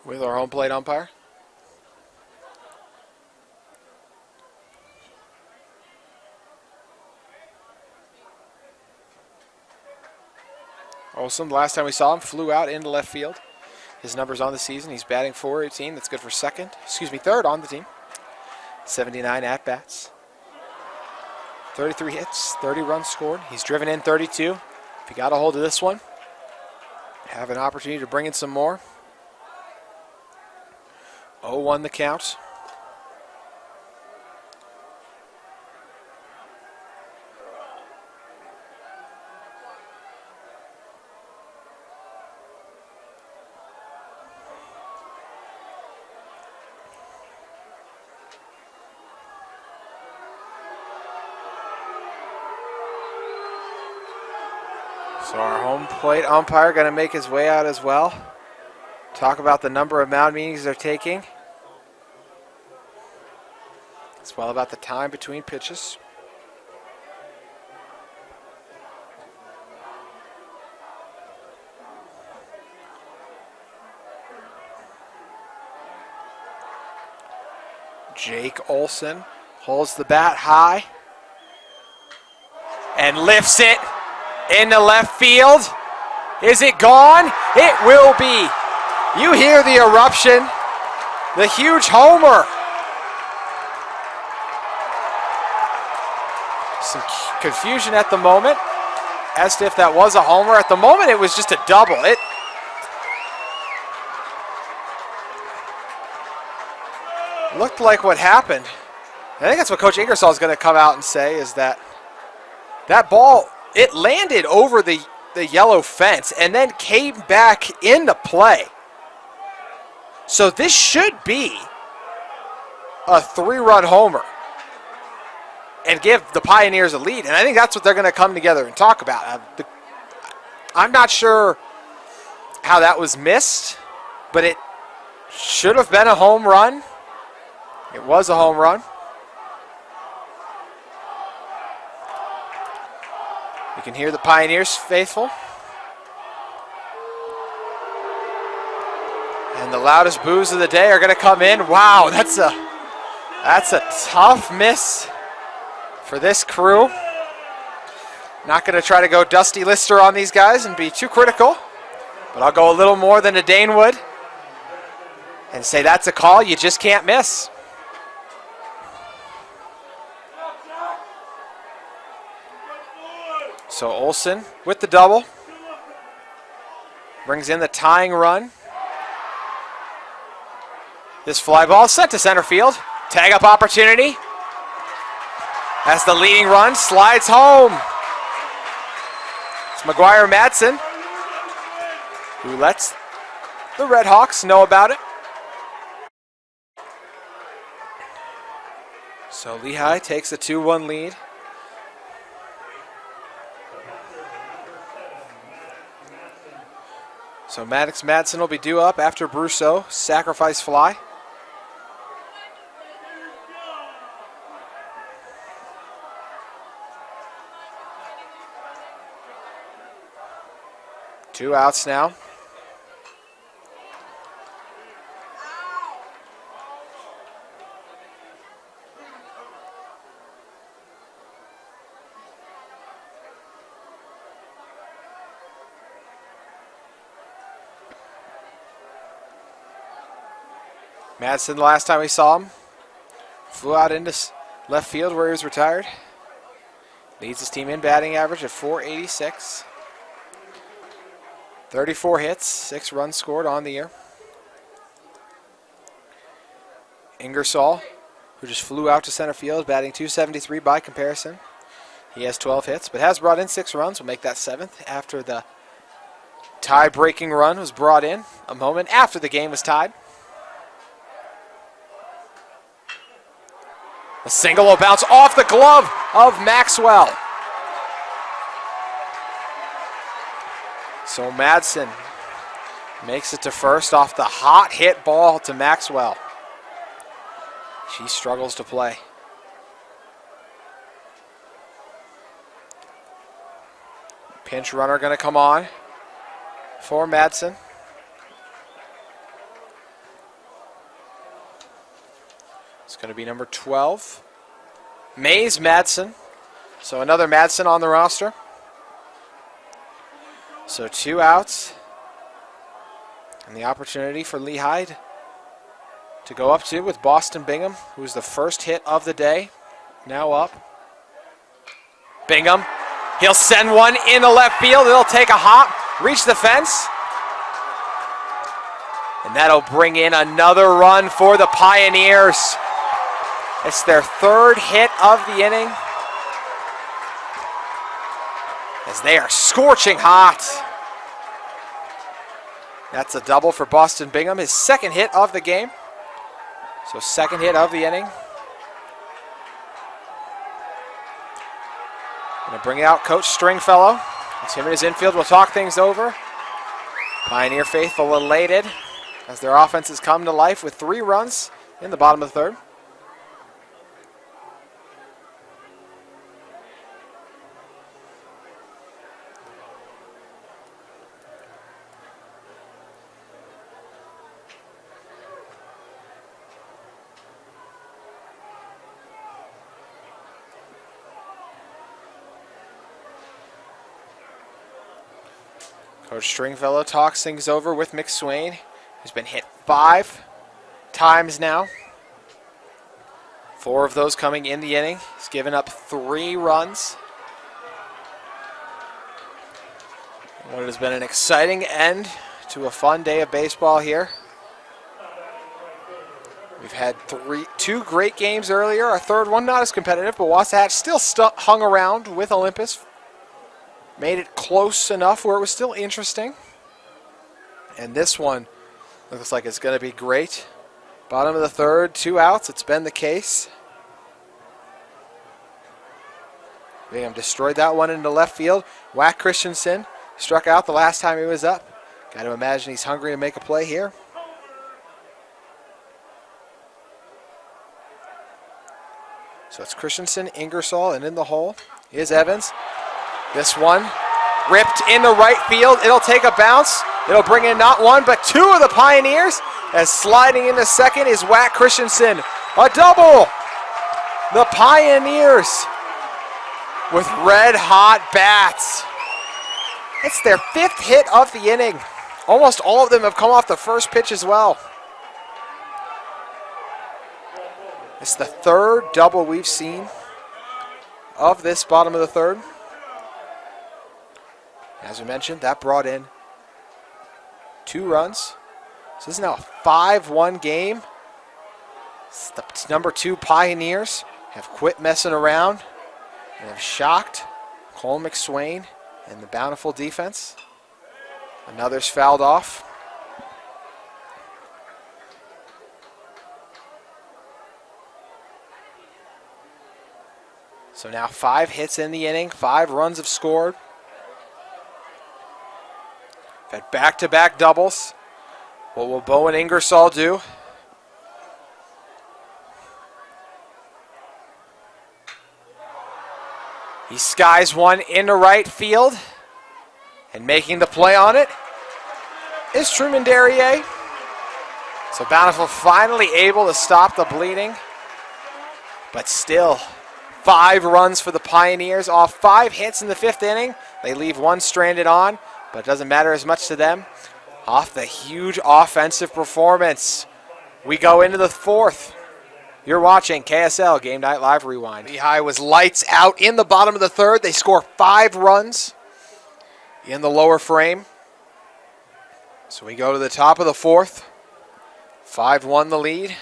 with our home plate umpire. Olsen, the last time we saw him, flew out into left field. His numbers on the season, he's batting .418. That's good for third on the team. 79 at-bats. 33 hits, 30 runs scored. He's driven in 32. If he got a hold of this one, have an opportunity to bring in some more. 0-1 the count. So our home plate umpire going to make his way out as well. Talk about the number of mound meetings they're taking. As well about the time between pitches. Jake Olson holds the bat high and lifts it into left field. Is it gone? It will be. You hear the eruption, the huge homer. Some confusion at the moment as to if that was a homer. At the moment, it was just a double. It looked like what happened. I think that's what Coach Ingersoll is going to come out and say, is that that ball, it landed over the yellow fence and then came back into play. So this should be a 3-run homer and give the Pioneers a lead. And I think that's what they're going to come together and talk about. I'm not sure how that was missed, but it should have been a home run. It was a home run. You can hear the Pioneers faithful. And the loudest boos of the day are going to come in. Wow, that's a tough miss for this crew. Not going to try to go Dusty Lister on these guys and be too critical, but I'll go a little more than a Dane would and say that's a call you just can't miss. So Olson with the double. Brings in the tying run. This fly ball sent to center field. Tag up opportunity. As the leading run slides home. It's McGuire Madsen who lets the Redhawks know about it. So Lehi takes a 2-1 lead. So Maddox Madsen will be due up after Brousseau sacrifice fly. Two outs now. Madsen, the last time we saw him, flew out into left field where he was retired. Leads his team in batting average at .486. 34 hits, 6 runs scored on the year. Ingersoll, who just flew out to center field, batting .273 by comparison. He has 12 hits, but has brought in 6 runs. Will make that 7th after the tie-breaking run was brought in a moment after the game was tied. A single will bounce off the glove of Maxwell. So Madsen makes it to first off the hot hit ball to Maxwell. She struggles to play. Pinch runner going to come on for Madsen. It's going to be number 12, Mays Madsen. So another Madsen on the roster. So 2 outs. And the opportunity for Lehi to go up to with Boston Bingham, who's the first hit of the day. Now up. Bingham. He'll send one in the left field. It'll take a hop, reach the fence. And that'll bring in another run for the Pioneers. It's their 3rd hit of the inning, as they are scorching hot. That's a double for Boston Bingham, his 2nd hit of the game. So 2nd hit of the inning. Going to bring out Coach Stringfellow. As him and his infield will talk things over. Pioneer faithful elated as their offense has come to life with 3 runs in the bottom of the 3rd. Coach Stringfellow talks things over with McSwain, who's been hit 5 times now. 4 of those coming in the inning. He's given up 3 runs. What has been an exciting end to a fun day of baseball here. We've had 2 great games earlier. Our 3rd one not as competitive, but Wasatch still hung around with Olympus. Made it close enough where it was still interesting. And this one looks like it's going to be great. Bottom of the 3rd, 2 outs. It's been the case. Bingham destroyed that one into left field. Wack Christensen struck out the last time he was up. Got to imagine he's hungry to make a play here. So it's Christensen, Ingersoll, and in the hole is Evans. This one ripped into right field. It'll take a bounce. It'll bring in not 1, but 2 of the Pioneers. As sliding into second is Wack Christensen. A double. The Pioneers with red-hot bats. It's their 5th hit of the inning. Almost all of them have come off the first pitch as well. It's the 3rd double we've seen of this bottom of the 3rd. As we mentioned, that brought in 2 runs. So this is now a 5-1 game. The number 2 Pioneers have quit messing around and have shocked Cole McSwain and the Bountiful defense. Another's fouled off. So now 5 hits in the inning, 5 runs have scored. Had back-to-back doubles. What will Bowen Ingersoll do? He skies one into right field. And making the play on it is Truman Derrier. So Bountiful finally able to stop the bleeding. But still, 5 runs for the Pioneers off 5 hits in the 5th inning. They leave 1 stranded on. But it doesn't matter as much to them. Off the huge offensive performance We go into the fourth. You're watching KSL Game Night Live Rewind. Lehigh was lights out in the bottom of the third. They score 5 runs in the lower frame. So we go to the top of the fourth. 5-1 the lead.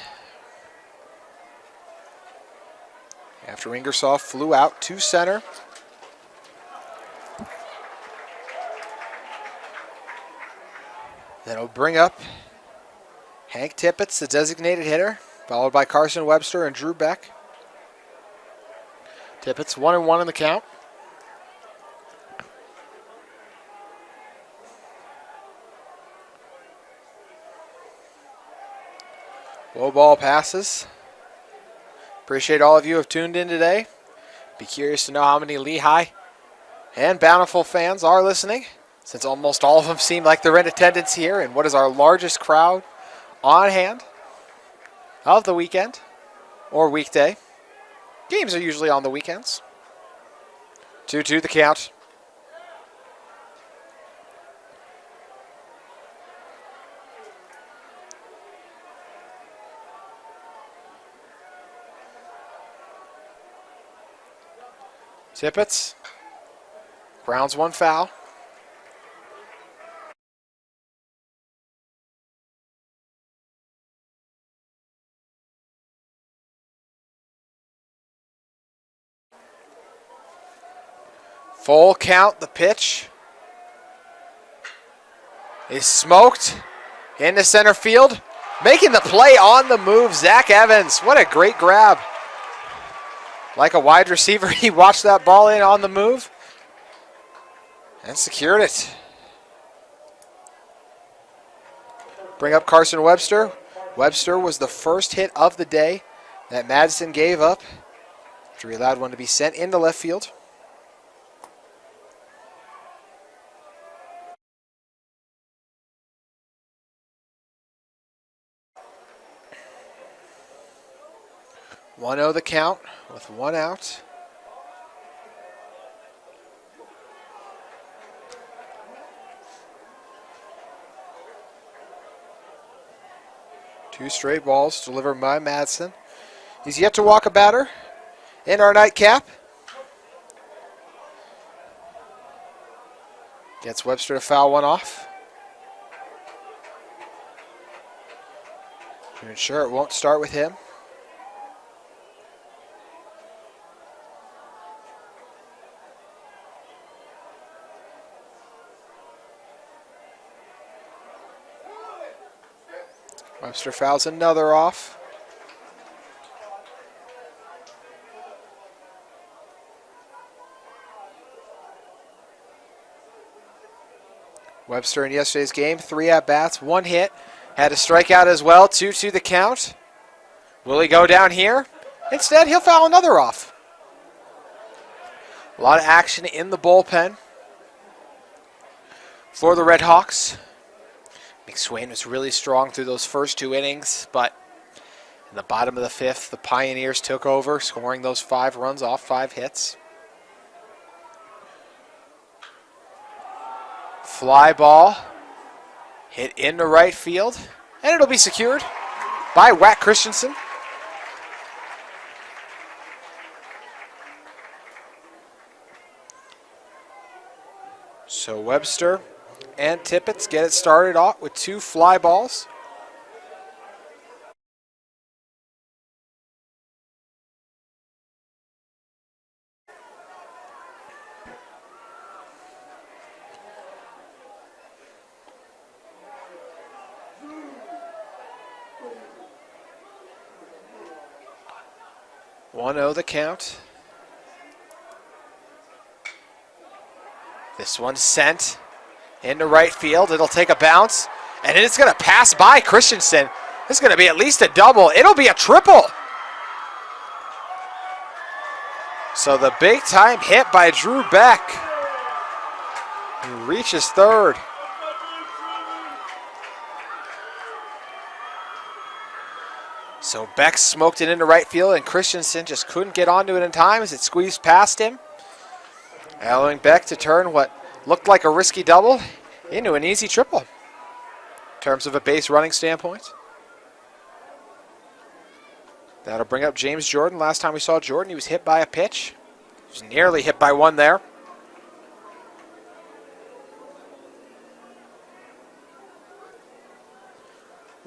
After Ingersoll flew out to center. That'll bring up Hank Tippett, the designated hitter, followed by Carson Webster and Drew Beck. Tippett's 1-1 in the count. Low ball passes. Appreciate all of you who have tuned in today. Be curious to know how many Lehigh and Bountiful fans are listening, since almost all of them seem like they're in attendance here in what is our largest crowd on hand of the weekend or weekday. Games are usually on the weekends. 2-2 the count. Tippett grounds one foul. Full count, the pitch is smoked into center field. Making the play on the move, Zach Evans. What a great grab. Like a wide receiver, he watched that ball in on the move and secured it. Bring up Carson Webster. Webster was the first hit of the day that Madison gave up after he allowed one to be sent into left field. One 0 the count with one out. Two straight balls delivered by Madsen. He's yet to walk a batter in our nightcap. Gets Webster to foul one off. To ensure it won't start with him. Webster fouls another off. Webster in yesterday's game, 3 at-bats, 1 hit. Had a strikeout as well, 2-2 the count. Will he go down here? Instead, he'll foul another off. A lot of action in the bullpen for the Redhawks. McSwain was really strong through those first 2 innings, but in the bottom of the 5th, the Pioneers took over, scoring those 5 runs off 5 hits. Fly ball hit into right field, and it'll be secured by Wack Christensen. So Webster and Tippett get it started off with 2 fly balls. One 0 the count. This one's sent into right field. It'll take a bounce, and it's going to pass by Christensen. This is going to be at least a double. It'll be a triple. So the big-time hit by Drew Beck. He reaches third. So Beck smoked it into right field, and Christensen just couldn't get onto it in time as it squeezed past him, allowing Beck to turn what looked like a risky double into an easy triple in terms of a base running standpoint. That'll bring up James Jordan. Last time we saw Jordan, he was hit by a pitch. He was nearly hit by one there.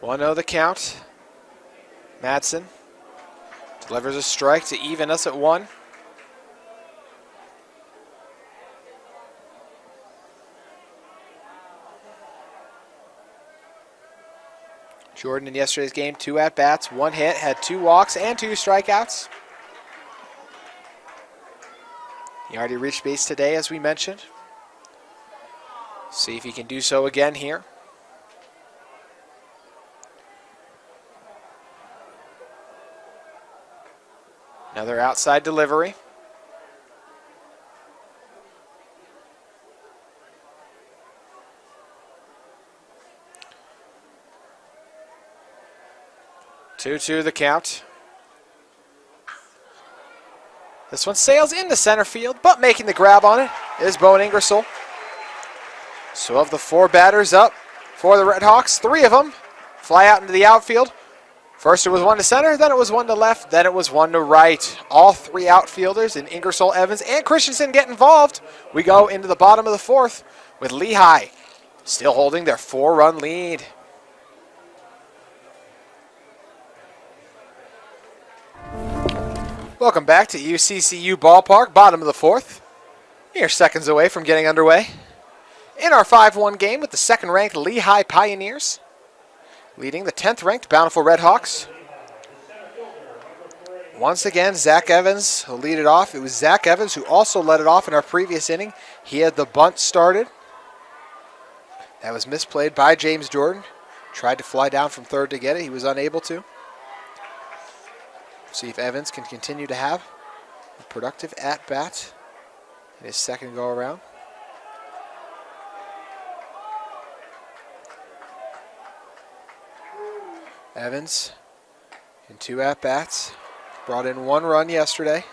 1-0 the count. Madsen delivers a strike to even us at 1. Jordan in yesterday's game, 2 at-bats, 1 hit, had 2 walks and 2 strikeouts. He already reached base today, as we mentioned. See if he can do so again here. Another outside delivery. Two the count. This one sails into center field, but making the grab on it is Bowen Ingersoll. So of the 4 batters up for the Redhawks, 3 of them fly out into the outfield. First it was 1 to center, then it was 1 to left, then it was 1 to right. All 3 outfielders in Ingersoll, Evans, and Christensen get involved. We go into the bottom of the 4th with Lehi still holding their 4-run lead. Welcome back to UCCU Ballpark, bottom of the 4th. Mere seconds away from getting underway in our 5-1 game with the 2nd-ranked Lehi Pioneers leading the 10th-ranked Bountiful Redhawks. Once again, Zach Evans will lead it off. It was Zach Evans who also led it off in our previous inning. He had the bunt started. That was misplayed by James Jordan. Tried to fly down from 3rd to get it. He was unable to. See if Evans can continue to have a productive at-bat in his 2nd go-around. Evans in 2 at-bats. Brought in 1 run yesterday.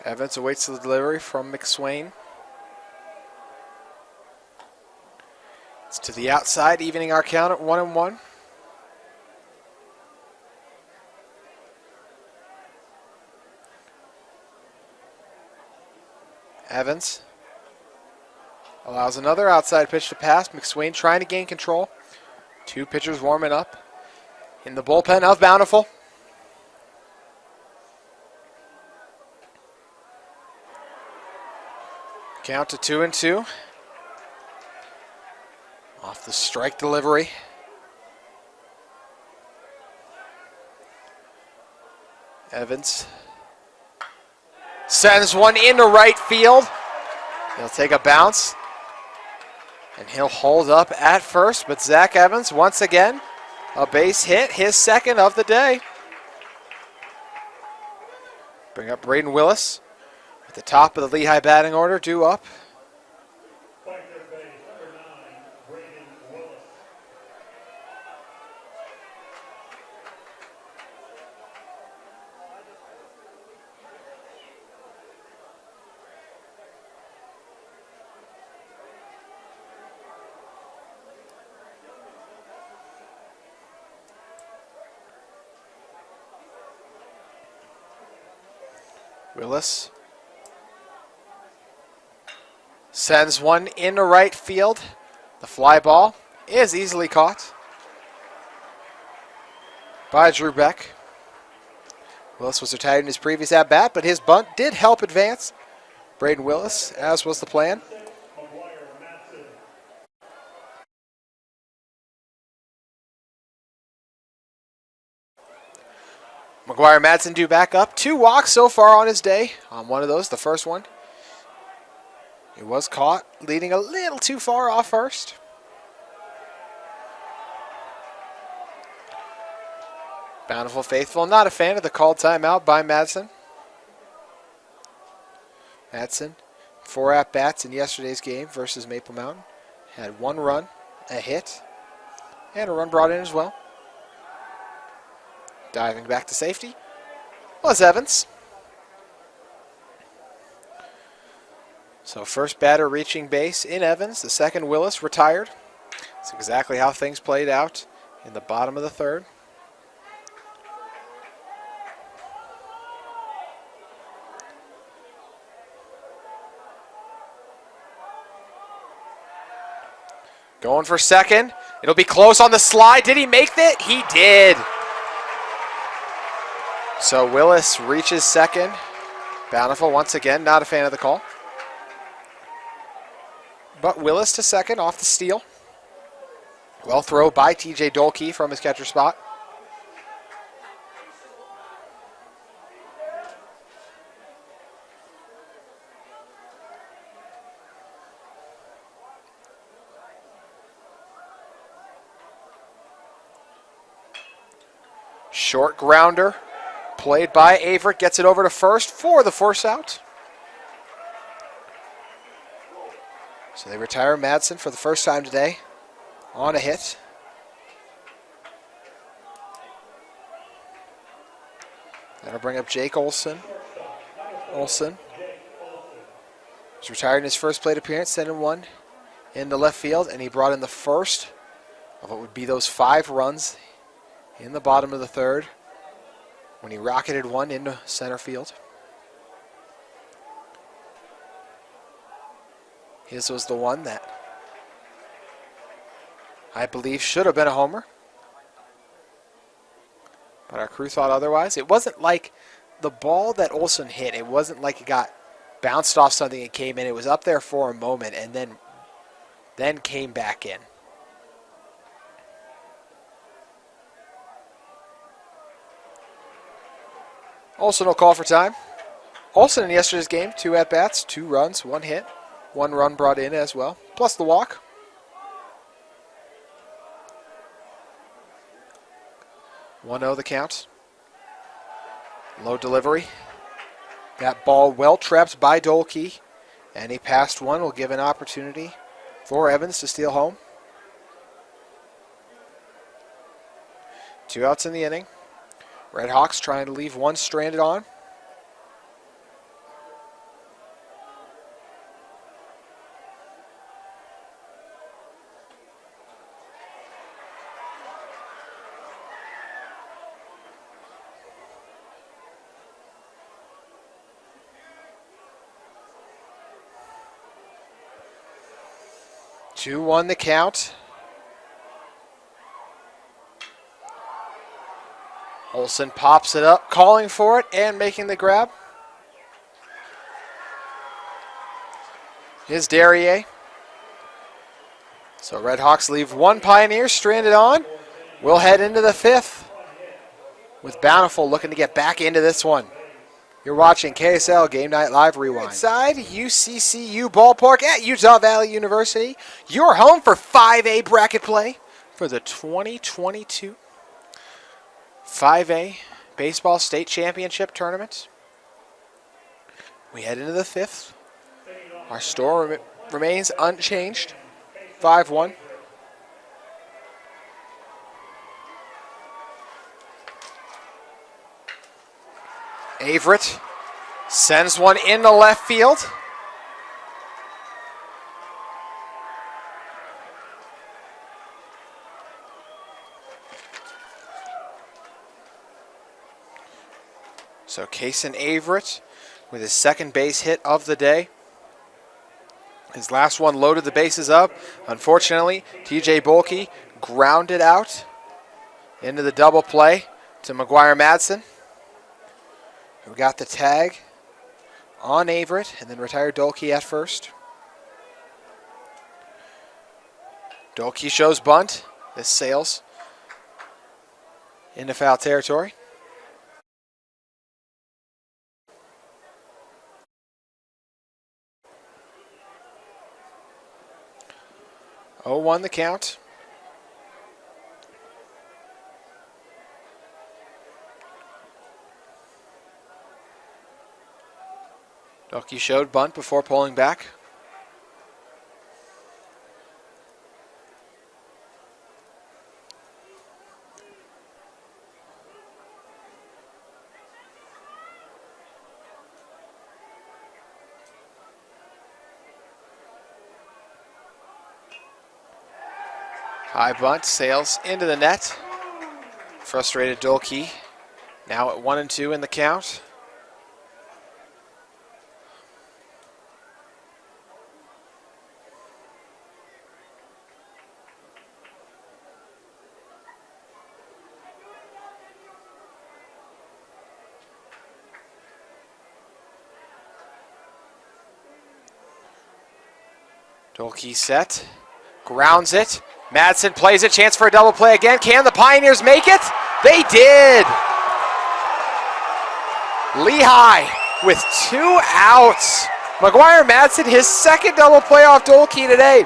Evans awaits the delivery from McSwain. It's to the outside, evening our count at 1-1. Evans allows another outside pitch to pass. McSwain trying to gain control. 2 pitchers warming up in the bullpen of Bountiful. Count to 2-2. Off the strike delivery. Evans sends one into right field. He'll take a bounce. And he'll hold up at first. But Zach Evans, once again, a base hit, his 2nd of the day. Bring up Braden Willis. At the top of the Lehi batting order, due up. Willis sends one into right field. The fly ball is easily caught by Drew Beck. Willis was retired in his previous at-bat, but his bunt did help advance Braden Willis, as was the plan. McGuire Madsen due back up. 2 walks so far on his day. On one of those, the first one, it was caught, leading a little too far off first. Bountiful faithful, not a fan of the called timeout by Madsen. Madsen, 4 at-bats in yesterday's game versus Maple Mountain. Had 1 run, a hit, and a run brought in as well. Diving back to safety was Evans. So first batter reaching base in Evans. The second, Willis, retired. That's exactly how things played out in the bottom of the third. Going for second. It'll be close on the slide. Did he make it? He did. So Willis reaches second. Bountiful, once again, not a fan of the call. But Willis to second off the steal. Well throw by TJ Dolke from his catcher spot. Short grounder played by Averett. Gets it over to first for the force out. So they retire Madsen for the first time today on a hit. That'll bring up Jake Olson. Olson was retired in his first plate appearance, sending one into left field, and he brought in the first of what would be those 5 runs in the bottom of the third when he rocketed one into center field. His was the one that I believe should have been a homer, but our crew thought otherwise. It wasn't like the ball that Olson hit, it wasn't like it got bounced off something and came in. It was up there for a moment and then came back in. Olson will call for time. Olson in yesterday's game, 2 at-bats, 2 runs, 1 hit, 1 run brought in as well, plus the walk. (1-0) the count. Low delivery. That ball well trapped by Dolke, and he passed one. Will give an opportunity for Evans to steal home. 2 outs in the inning. Redhawks trying to leave one stranded on. Two one the count. Olson pops it up, calling for it and making the grab. Here's Derrier. So Redhawks leave one Pioneer stranded on. We'll head into the 5th with Bountiful looking to get back into this one. You're watching KSL Game Night Live Rewind. Inside UCCU Ballpark at Utah Valley University. Your home for 5A bracket play for the 2022 5A Baseball State Championship Tournament. We head into the 5th. Our score remains unchanged, 5-1. Averett sends one into left field. So Carson Averett with his second base hit of the day. His last one loaded the bases up. Unfortunately, TJ Dolke grounded out into the double play to McGuire Madsen, who got the tag on Averett and then retired Dolke at first. Dolke shows bunt. This sails into foul territory. Oh, 1 the count. Dolke showed bunt before pulling back. High bunt sails into the net. Frustrated Dolkey now at 1-2 in the count. Dolkey set, grounds it. Madsen plays it, chance for a double play again. Can the Pioneers make it? They did! Lehi with 2 outs. McGuire Madsen, his second double play off Dolkey today.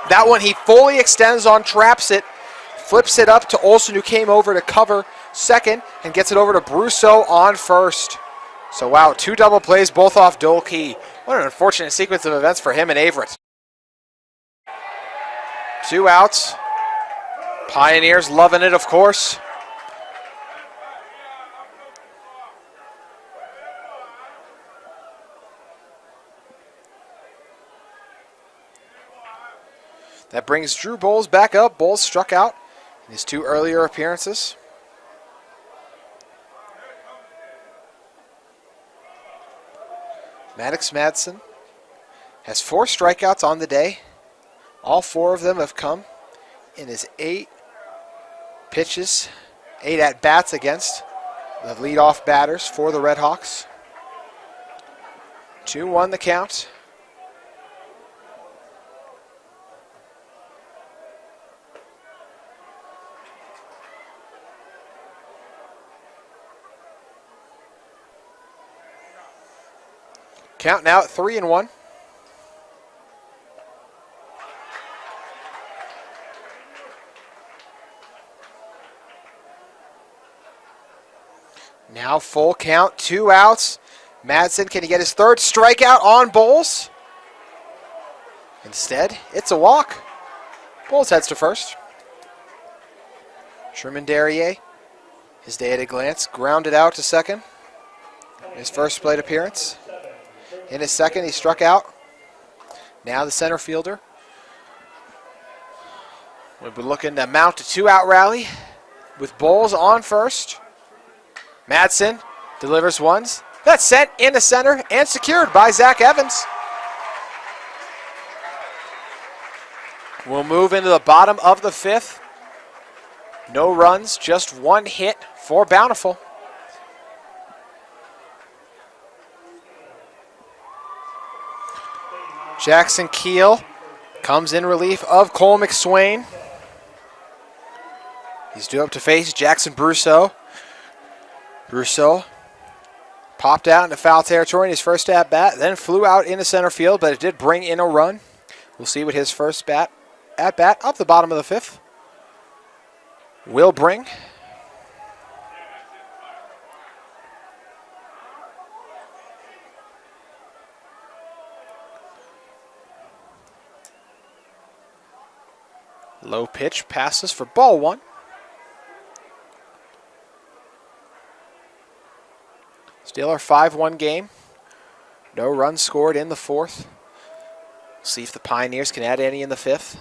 That one he fully extends on, traps it, flips it up to Olsen, who came over to cover second, and gets it over to Brousseau on first. So wow, 2 double plays, both off Dolkey. What an unfortunate sequence of events for him and Averett. 2 outs. Pioneers loving it, of course. That brings Drew Bowles back up. Bowles struck out in his 2 earlier appearances. Maddox Madsen has 4 strikeouts on the day. All 4 of them have come in his 8 pitches, 8 at-bats against the leadoff batters for the Redhawks. 2-1 the count. Count now at 3-1. Now full count, 2 outs. Madsen, can he get his 3rd strikeout on Bowles? Instead, it's a walk. Bowles heads to first. Truman Derrier, his day at a glance, grounded out to second. His first plate appearance. In his second, he struck out. Now the center fielder will be looking to mount a 2-out rally with Bowles on first. Madsen delivers ones. That's sent into center and secured by Zach Evans. We'll move into the bottom of the 5th. No runs, just 1 hit for Bountiful. Jackson Keel comes in relief of Cole McSwain. He's due up to face Jackson Brousseau. Brousseau popped out into foul territory in his first at-bat, then flew out into center field, but it did bring in a run. We'll see what his first at-bat up the bottom of the 5th will bring. Low pitch passes for ball 1. Still our 5-1 game. No runs scored in the 4th. See if the Pioneers can add any in the 5th.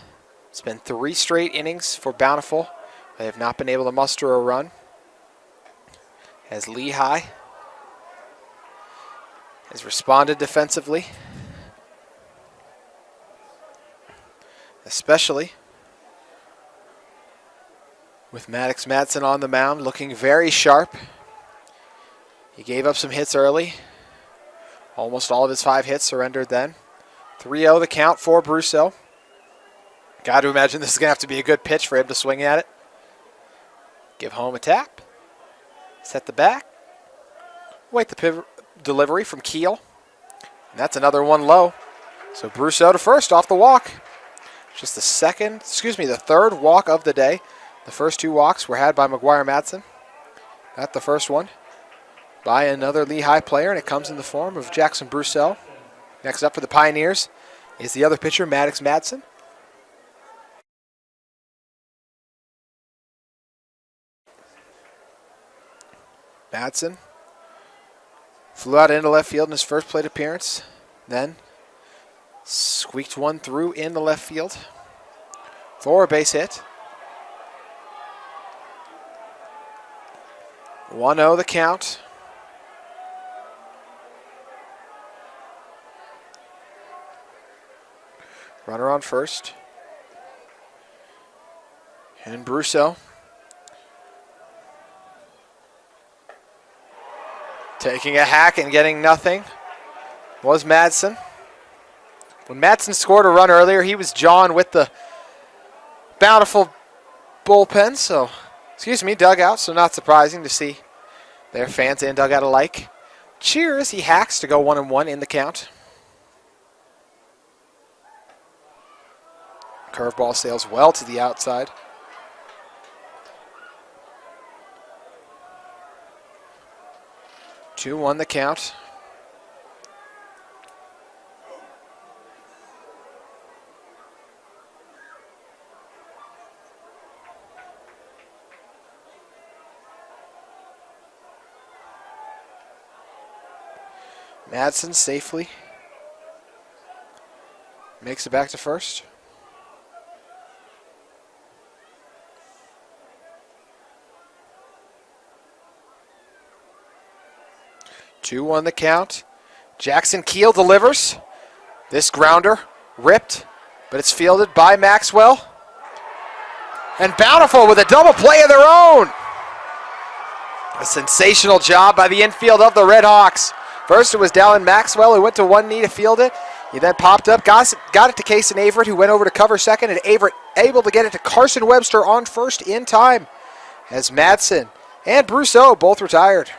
It's been 3 straight innings for Bountiful. They have not been able to muster a run. As Lehi has responded defensively. Especially with Maddox Madsen on the mound, looking very sharp. He gave up some hits early. Almost all of his 5 hits surrendered then. 3-0 the count for Brousseau. Got to imagine this is going to have to be a good pitch for him to swing at it. Give home a tap. Set the back. Wait the delivery from Keel. And that's another one low. So Brousseau to first off the walk. Just the 3rd walk of the day. The first 2 walks were had by McGuire Madsen. Not the first one by another Lehi player, and it comes in the form of Jackson Brousseau. Next up for the Pioneers is the other pitcher, Maddox Madsen. Madsen flew out into left field in his first plate appearance, then squeaked one through in the left field for a base hit. 1-0 the count. Runner on first. And Brousseau taking a hack and getting nothing was Madsen. When Madsen scored a run earlier, he was John with the Bountiful bullpen, dugout, so not surprising to see their fans and dugout alike cheer as he hacks to go 1-1 in the count. Curveball sails well to the outside. Two 2-1 the count. Madsen safely makes it back to first. Two 2-1 the count. Jackson Keel delivers. This grounder ripped, but it's fielded by Maxwell. And Bountiful with a double play of their own. A sensational job by the infield of the Redhawks. First it was Dallin Maxwell who went to one knee to field it. He then popped up, got it to Kason Averett, who went over to cover second, and Averett able to get it to Carson Webster on first in time as Madsen and Brousseau both retired.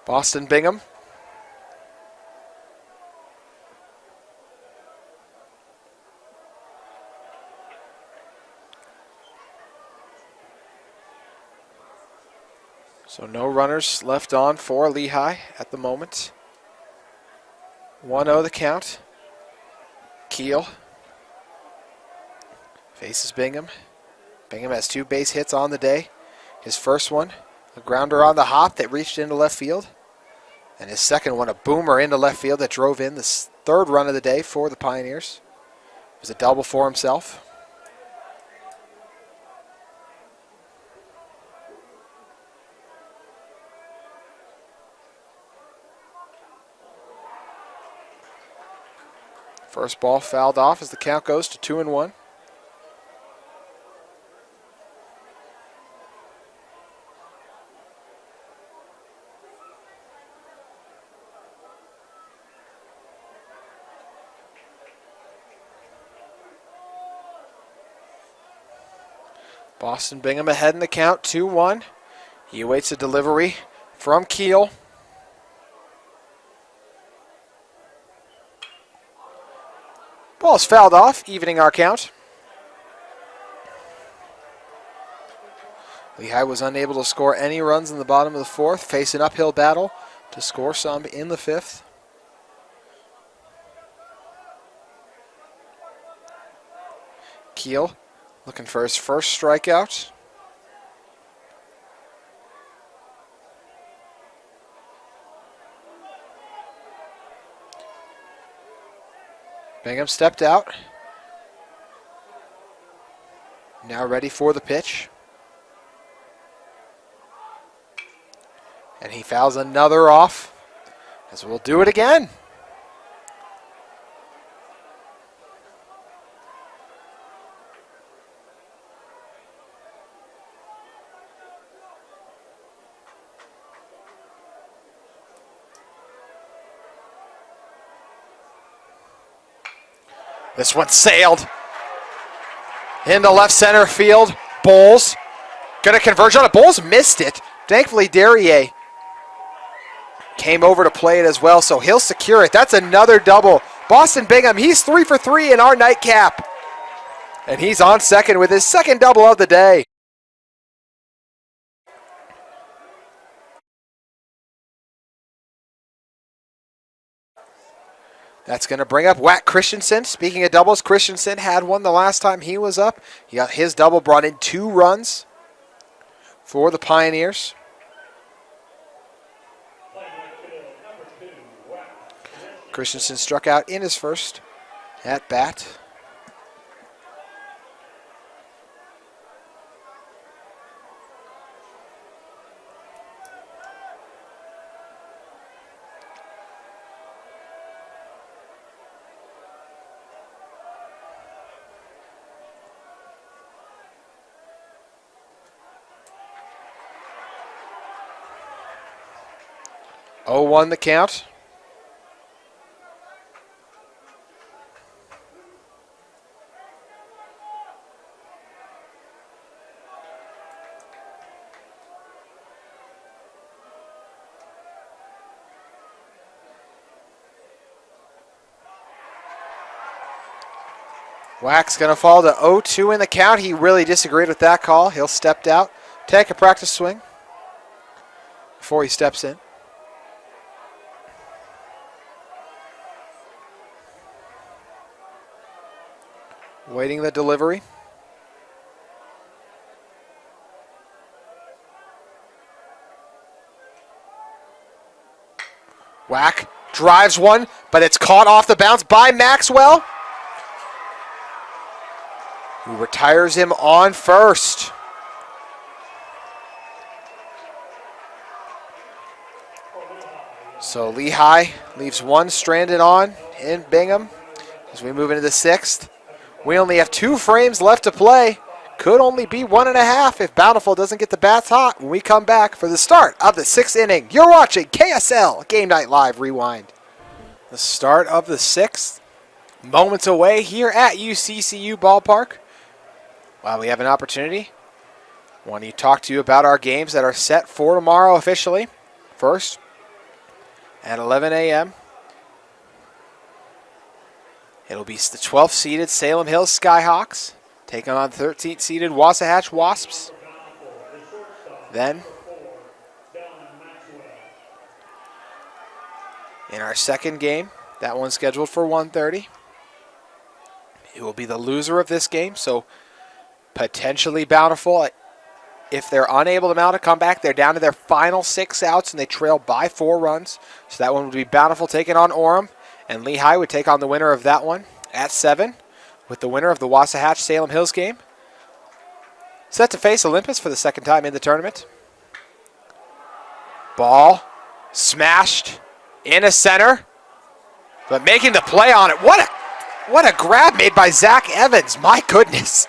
Boston Bingham. So no runners left on for Lehi at the moment. 1-0 the count. Keel faces Bingham. Bingham has 2 base hits on the day. His first one, a grounder on the hop that reached into left field. And his second one, a boomer into left field that drove in the third run of the day for the Pioneers. It was a double for himself. First ball fouled off as the count goes to 2-1. Boston Bingham ahead in the count, 2-1. He awaits a delivery from Keel. Ball's fouled off, evening our count. Lehi was unable to score any runs in the bottom of the fourth, face an uphill battle to score some in the fifth. Keel looking for his first strikeout. Bingham stepped out. Now ready for the pitch. And he fouls another off, as we'll do it again. This one sailed into left center field. Bowles gonna converge on it. Bowles missed it. Thankfully, Derrier came over to play it as well, so he'll secure it. That's another double. Boston Bingham, he's 3 for 3 in our nightcap. And he's on second with his second double of the day. That's going to bring up Wack Christensen. Speaking of doubles, Christensen had one the last time he was up. He got his double, brought in 2 runs for the Christensen struck out in his first at bat. Oh, 1 the count. Whack's going to fall to 0-2 in the count. He really disagreed with that call. He'll step out, take a practice swing before he steps in. Waiting the delivery. Whack drives one, but it's caught off the bounce by Maxwell, who retires him on first. So Lehi leaves one stranded on in Bingham as we move into the 6th. We only have 2 frames left to play. Could only be 1.5 if Bountiful doesn't get the bats hot when we come back for the start of the 6th inning. You're watching KSL Game Night Live Rewind. The start of the 6th, moments away here at UCCU Ballpark. While we have an opportunity, I want to talk to you about our games that are set for tomorrow officially. First, at 11 a.m., it'll be the 12th seeded Salem Hills Skyhawks taking on 13th seeded Wasatch Wasps. Then, in our second game, that one's scheduled for 1:30. It will be the loser of this game, so potentially Bountiful. If they're unable to mount a comeback, they're down to their final 6 outs and they trail by 4 runs. So that one would be Bountiful taking on Orem, and Lehi would take on the winner of that one at 7, with the winner of the Wasatch Salem Hills game set to face Olympus for the 2nd time in the tournament. Ball smashed into center, but making the play on it. What a grab made by Zach Evans. My goodness.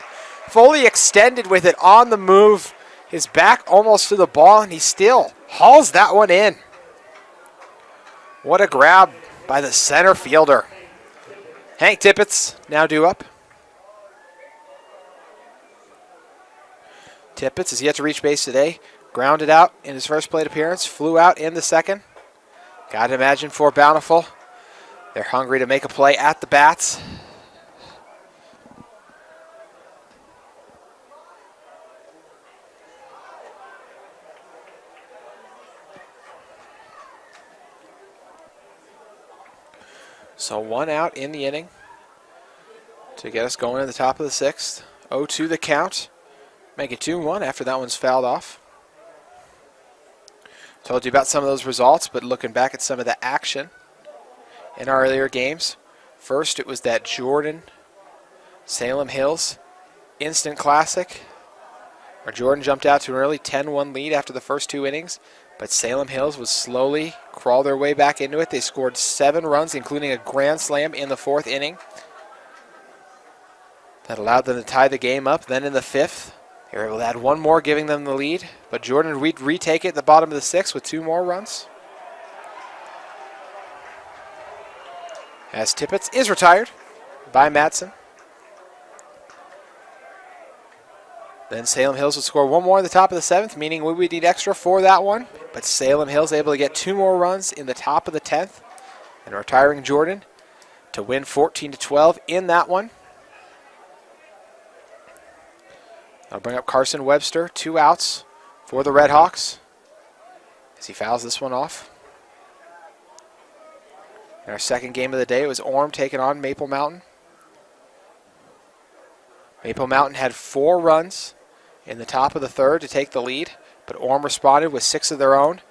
Fully extended with it on the move. His back almost to the ball, and he still hauls that one in. What a grab by the center fielder. Hank Tippett now due up. Tippett is yet to reach base today. Grounded out in his first plate appearance. Flew out in the second. Got to imagine for Bountiful, they're hungry to make a play at the bats. So 1 out in the inning to get us going in the top of the 6th. 0-2 the count. Make it 2-1 after that one's fouled off. Told you about some of those results, but looking back at some of the action in our earlier games. First, it was that Jordan Salem Hills instant classic, where Jordan jumped out to an early 10-1 lead after the first 2 innings. But Salem Hills would slowly crawl their way back into it. They scored 7 runs, including a grand slam in the 4th inning. That allowed them to tie the game up. Then in the 5th, they were able to add 1 more, giving them the lead. But Jordan would retake it at the bottom of the 6th with 2 more runs. As Tippett is retired by Madsen. Then Salem Hills would score 1 more in the top of the 7th, meaning we would need extra for that one. But Salem Hills able to get 2 more runs in the top of the 10th, and retiring Jordan to win 14-12 in that one. I'll bring up Carson Webster, 2 outs for the Redhawks as he fouls this one off. In our second game of the day, it was Orem taking on Maple Mountain. Maple Mountain had 4 runs in the top of the 3rd to take the lead, but Orem responded with 6 of their own,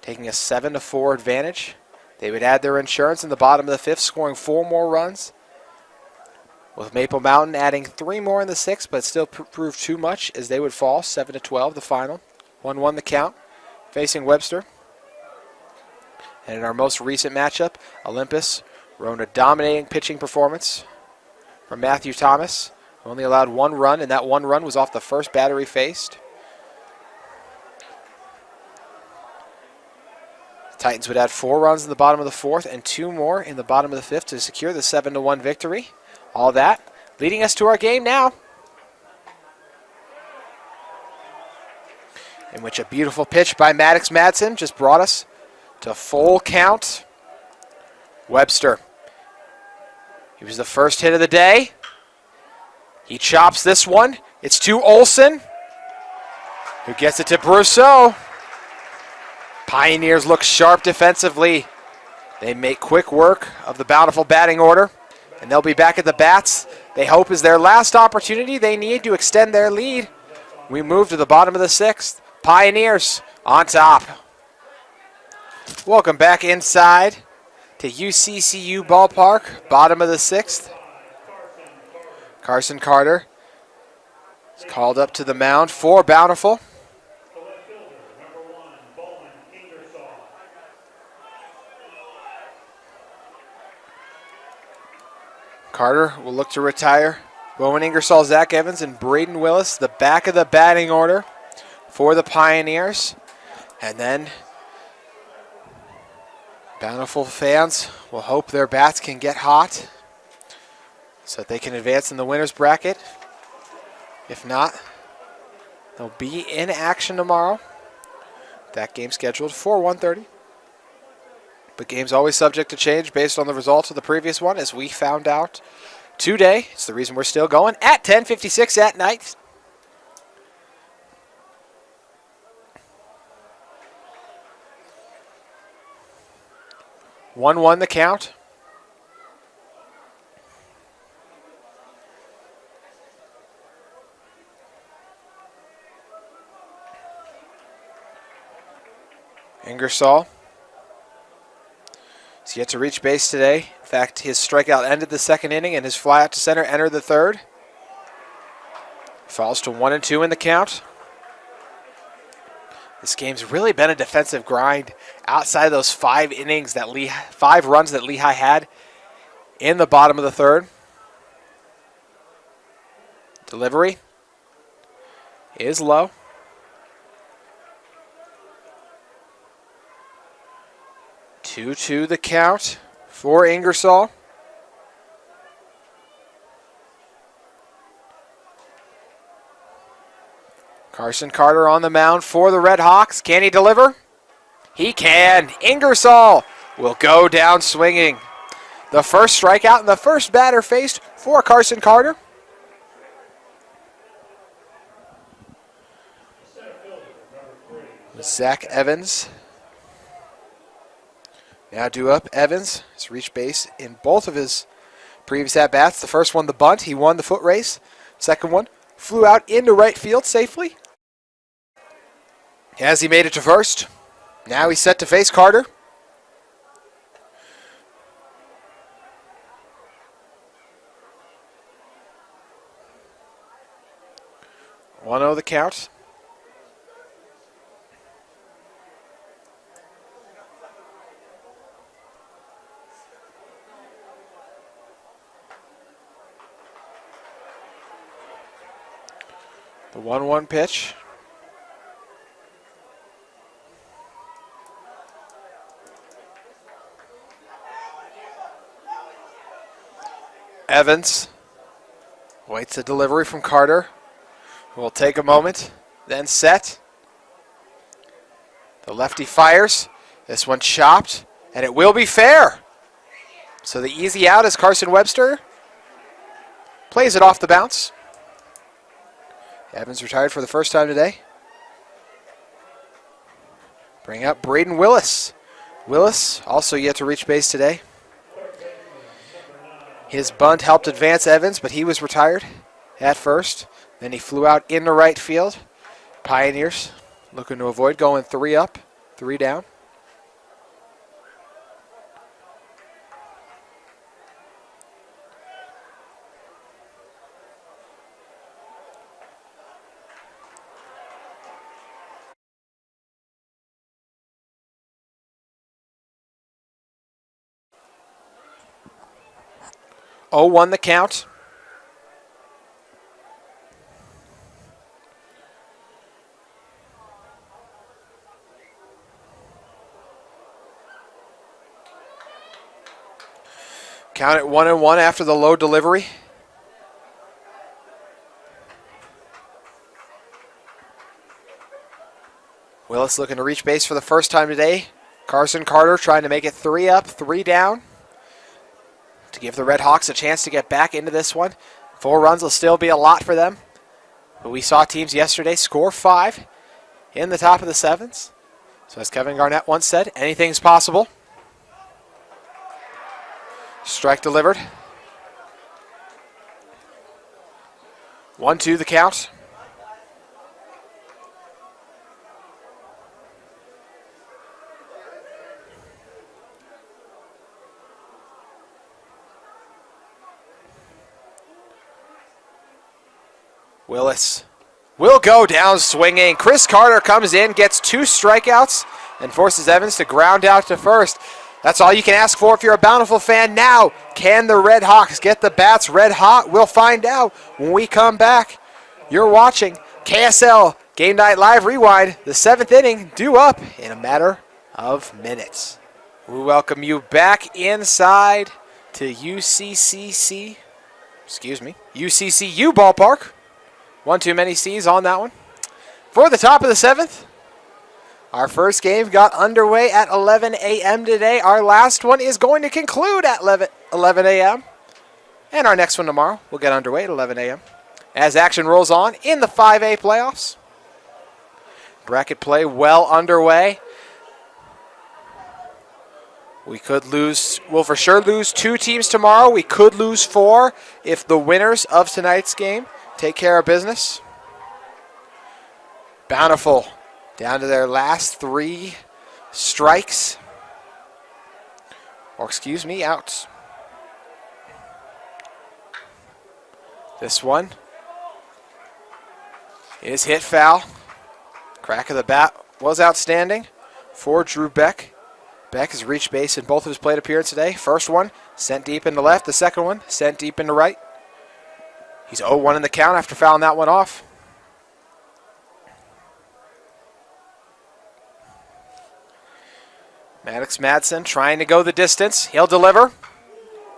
taking a 7-4 advantage. They would add their insurance in the bottom of the fifth, scoring 4 more runs. With Maple Mountain adding 3 more in the sixth, but still proved too much as they would fall 7-12 the final. 1-1 the count, facing Webster. And in our most recent matchup, Olympus rode a dominating pitching performance from Matthew Thomas, who only allowed 1 run, and that 1 run was off the first batter he faced. The Titans would add 4 runs in the bottom of the fourth and 2 more in the bottom of the fifth to secure the 7-1 victory. All that leading us to our game now, in which a beautiful pitch by Maddox Madsen just brought us to full count. Webster. He was the first hit of the day. He chops this one. It's to Olson, who gets it to Brousseau. Pioneers look sharp defensively. They make quick work of the Bountiful batting order, and they'll be back at the bats. They hope is their last opportunity they need to extend their lead. We move to the bottom of the sixth. Pioneers on top. Welcome back inside to UCCU Ballpark, bottom of the sixth. Carson Carter is called up to the mound for Bountiful. Carter will look to retire Bowman Ingersoll, Zach Evans, and Braden Willis, the back of the batting order for the Pioneers. And then Bountiful fans will hope their bats can get hot so that they can advance in the winner's bracket. If not, they'll be in action tomorrow. That game scheduled for 1:30. But game's always subject to change based on the results of the previous one, as we found out today. It's the reason we're still going at 10:56 at night. One the count. Ingersoll is yet to reach base today. In fact, his strikeout ended the second inning, and his fly out to center entered the third. Falls to 1-2 in the count. This game's really been a defensive grind outside of those 5 innings that 5 runs that Lehi had in the bottom of the third. Delivery is low. 2-2 the count for Ingersoll. Carson Carter on the mound for the Redhawks. Can he deliver? He can. Ingersoll will go down swinging. The first strikeout and the first batter faced for Carson Carter. Zach Evans. Now due up. Evans has reached base in both of his previous at-bats. The first one, the bunt. He won the foot race. Second one, flew out into right field safely. As he made it to first. Now he's set to face Carter. One 0 the count. The 1-1 pitch. Evans waits a delivery from Carter, who will take a moment, then set. The lefty fires. This one chopped, and it will be fair. So the easy out is Carson Webster. Plays it off the bounce. Evans retired for the first time today. Bring up Braden Willis. Willis also yet to reach base today. His bunt helped advance Evans, but he was retired at first. Then he flew out into right field. Pioneers looking to avoid going 3 up, 3 down. 0-1 the count. Count it 1-1 after the low delivery. Willis looking to reach base for the first time today. Carson Carter trying to make it 3 up, 3 down to give the Red Hawks a chance to get back into this one. 4 runs will still be a lot for them. But we saw teams yesterday score 5 in the top of the 7s. So as Kevin Garnett once said, anything's possible. Strike delivered. 1-2 the count. Willis will go down swinging. Chris Carter comes in, gets 2 strikeouts, and forces Evans to ground out to first. That's all you can ask for if you're a Bountiful fan now. Can the Red Hawks get the bats red hot? We'll find out when we come back. You're watching KSL Game Night Live Rewind, the 7th inning, due up in a matter of minutes. We welcome you back inside to UCCU Ballpark. One too many C's on that one. For the top of the 7th, our first game got underway at 11 a.m. today. Our last one is going to conclude at 11 a.m. And our next one tomorrow will get underway at 11 a.m. as action rolls on in the 5A playoffs. Bracket play well underway. We'll for sure lose 2 teams tomorrow. We could lose 4 if the winners of tonight's game take care of business. Bountiful down to their last 3 strikes. Outs. This one is hit foul. Crack of the bat was outstanding for Drew Beck. Beck has reached base in both of his plate appearances today. First one sent deep into left. The second one sent deep into right. He's 0-1 in the count after fouling that one off. Maddox Madsen trying to go the distance. He'll deliver.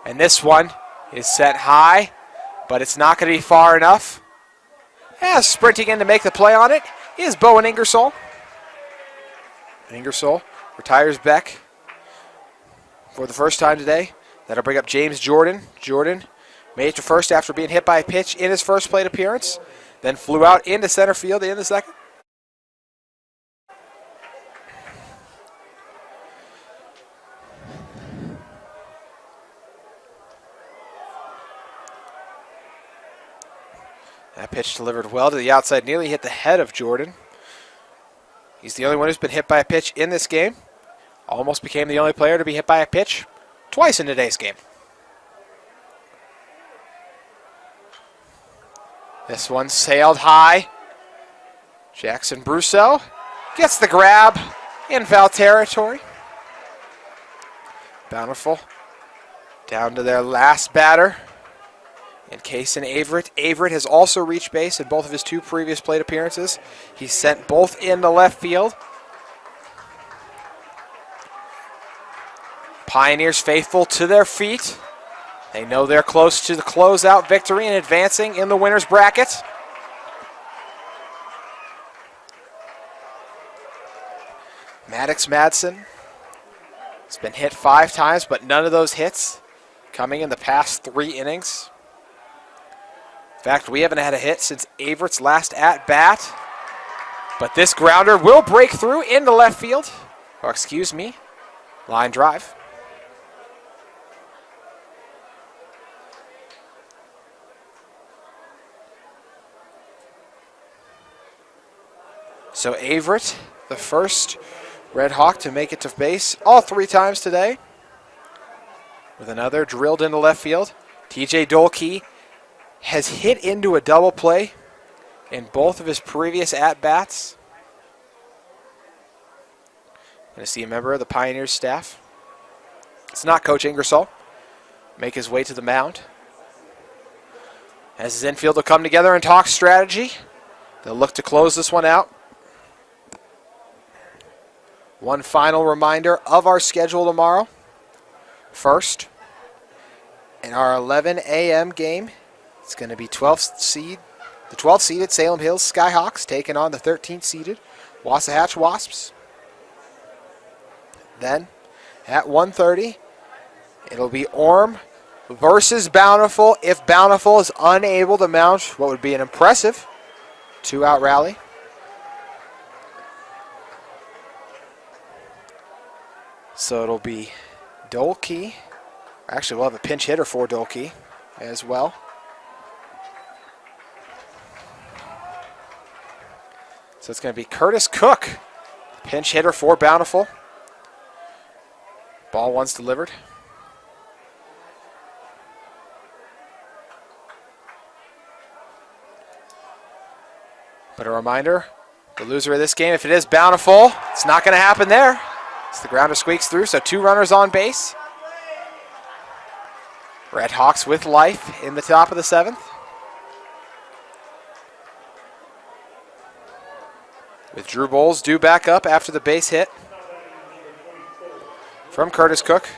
And this one is set high, but it's not going to be far enough. Sprinting in to make the play on it is Bowen Ingersoll. Ingersoll retires Beck for the first time today. That'll bring up James Jordan. Jordan made it to first after being hit by a pitch in his first plate appearance, then flew out into center field in the second. That pitch delivered well to the outside, nearly hit the head of Jordan. He's the only one who's been hit by a pitch in this game. Almost became the only player to be hit by a pitch twice in today's game. This one sailed high. Jackson Brousseau gets the grab in foul territory. Bountiful down to their last batter. And Kaysen Averett. Averett has also reached base in both of his 2 previous plate appearances. He's sent both into left field. Pioneers faithful to their feet. They know they're close to the closeout victory and advancing in the winner's bracket. Maddox Madsen has been hit 5 times, but none of those hits coming in the past 3 innings. In fact, we haven't had a hit since Averett's last at-bat. But this grounder will break through into left field. Line drive. So Averett, the first Red Hawk to make it to base all 3 times today. With another drilled into left field. TJ Dolkey has hit into a double play in both of his previous at-bats. Going to see a member of the Pioneers staff. It's not Coach Ingersoll. Make his way to the mound. As his infield will come together and talk strategy. They'll look to close this one out. One final reminder of our schedule tomorrow. First, in our 11 a.m. game, it's going to be the 12th seeded Salem Hills Skyhawks taking on the 13th seeded Wasatch Wasps. Then, at 1:30, it'll be Orem versus Bountiful if Bountiful is unable to mount what would be an impressive 2-out rally. So it'll be Dolkey. Actually, we'll have a pinch hitter for Dolkey as well. So it's going to be Curtis Cook, pinch hitter for Bountiful. Ball once delivered. But a reminder, the loser of this game, if it is Bountiful, it's not going to happen there. As the grounder squeaks through, so 2 runners on base. Redhawks with life in the top of the 7th. With Drew Bowles due back up after the base hit from Curtis Cook.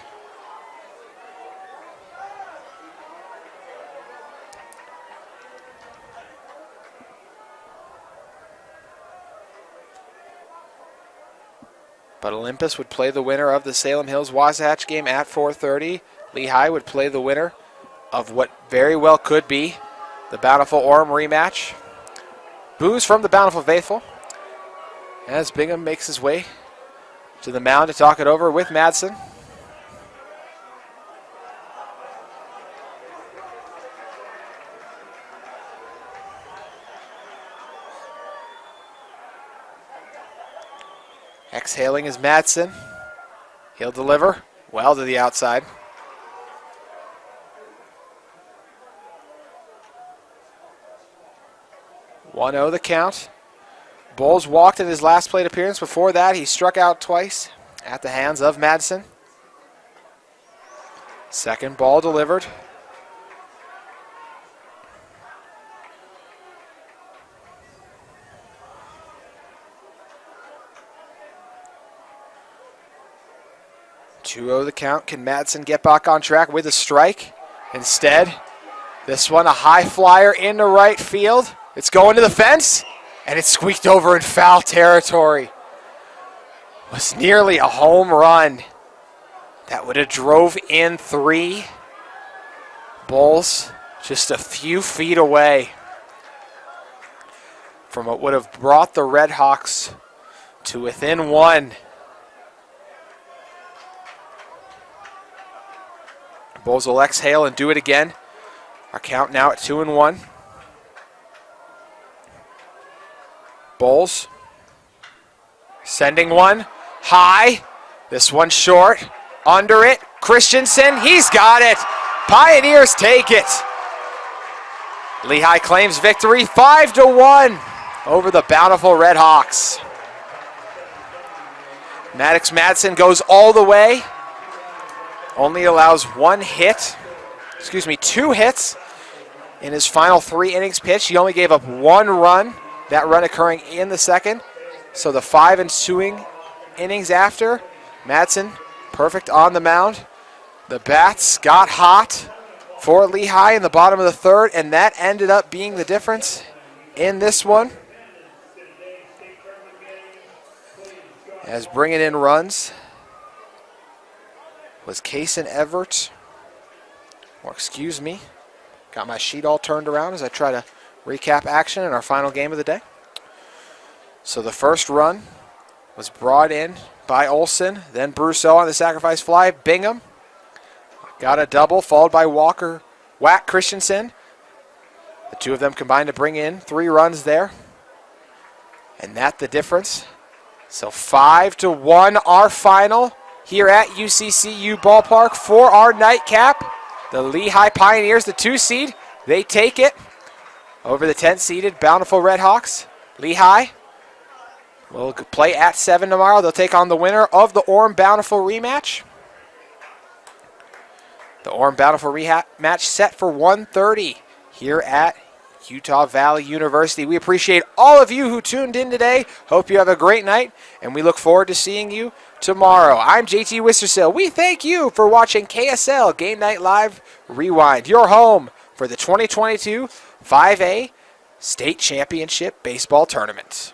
But Olympus would play the winner of the Salem Hills Wasatch game at 4:30. Lehi would play the winner of what very well could be the Bountiful Orem rematch. Boos from the Bountiful faithful as Bingham makes his way to the mound to talk it over with Madsen. Exhaling is Madsen. He'll deliver well to the outside. 1-0 the count. Bowles walked in his last plate appearance. Before that, he struck out twice at the hands of Madsen. Second ball delivered. Two-0 the count. Can Madsen get back on track with a strike? Instead, this one a high flyer into right field. It's going to the fence, and it's squeaked over in foul territory. It was nearly a home run. That would have drove in 3. Bowles just a few feet away from what would have brought the Redhawks to within 1. Bowles will exhale and do it again. Our count now at 2-1. Bowles sending one high. This one short. Under it. Christensen, he's got it. Pioneers take it. Lehi claims victory 5-1 over the Bountiful Redhawks. Maddox Madsen goes all the way. Only allows 2 hits in his final 3 innings pitched. He only gave up 1 run, that run occurring in the second. So the 5 ensuing innings after, Madsen perfect on the mound. The bats got hot for Lehi in the bottom of the 3rd, and that ended up being the difference in this one. As bringing in runs was Kaysen Everett, or excuse me, got my sheet all turned around as I try to recap action in our final game of the day. So the first run was brought in by Olson, then Brousseau on the sacrifice fly. Bingham got a double, followed by Whack Christensen. The 2 of them combined to bring in 3 runs there. And that the difference. So 5-1 our final here at UCCU Ballpark for our nightcap. The Lehi Pioneers, the 2 seed, they take it over the 10-seeded Bountiful Redhawks. Lehi will play at 7 tomorrow. They'll take on the winner of the Orem Bountiful rematch. The Orem Bountiful rematch set for 1:30 here at Utah Valley University. We appreciate all of you who tuned in today. Hope you have a great night, and we look forward to seeing you tomorrow. I'm JT Wistersill. We thank you for watching KSL Game Night Live Rewind, your home for the 2022 5A State Championship Baseball Tournament.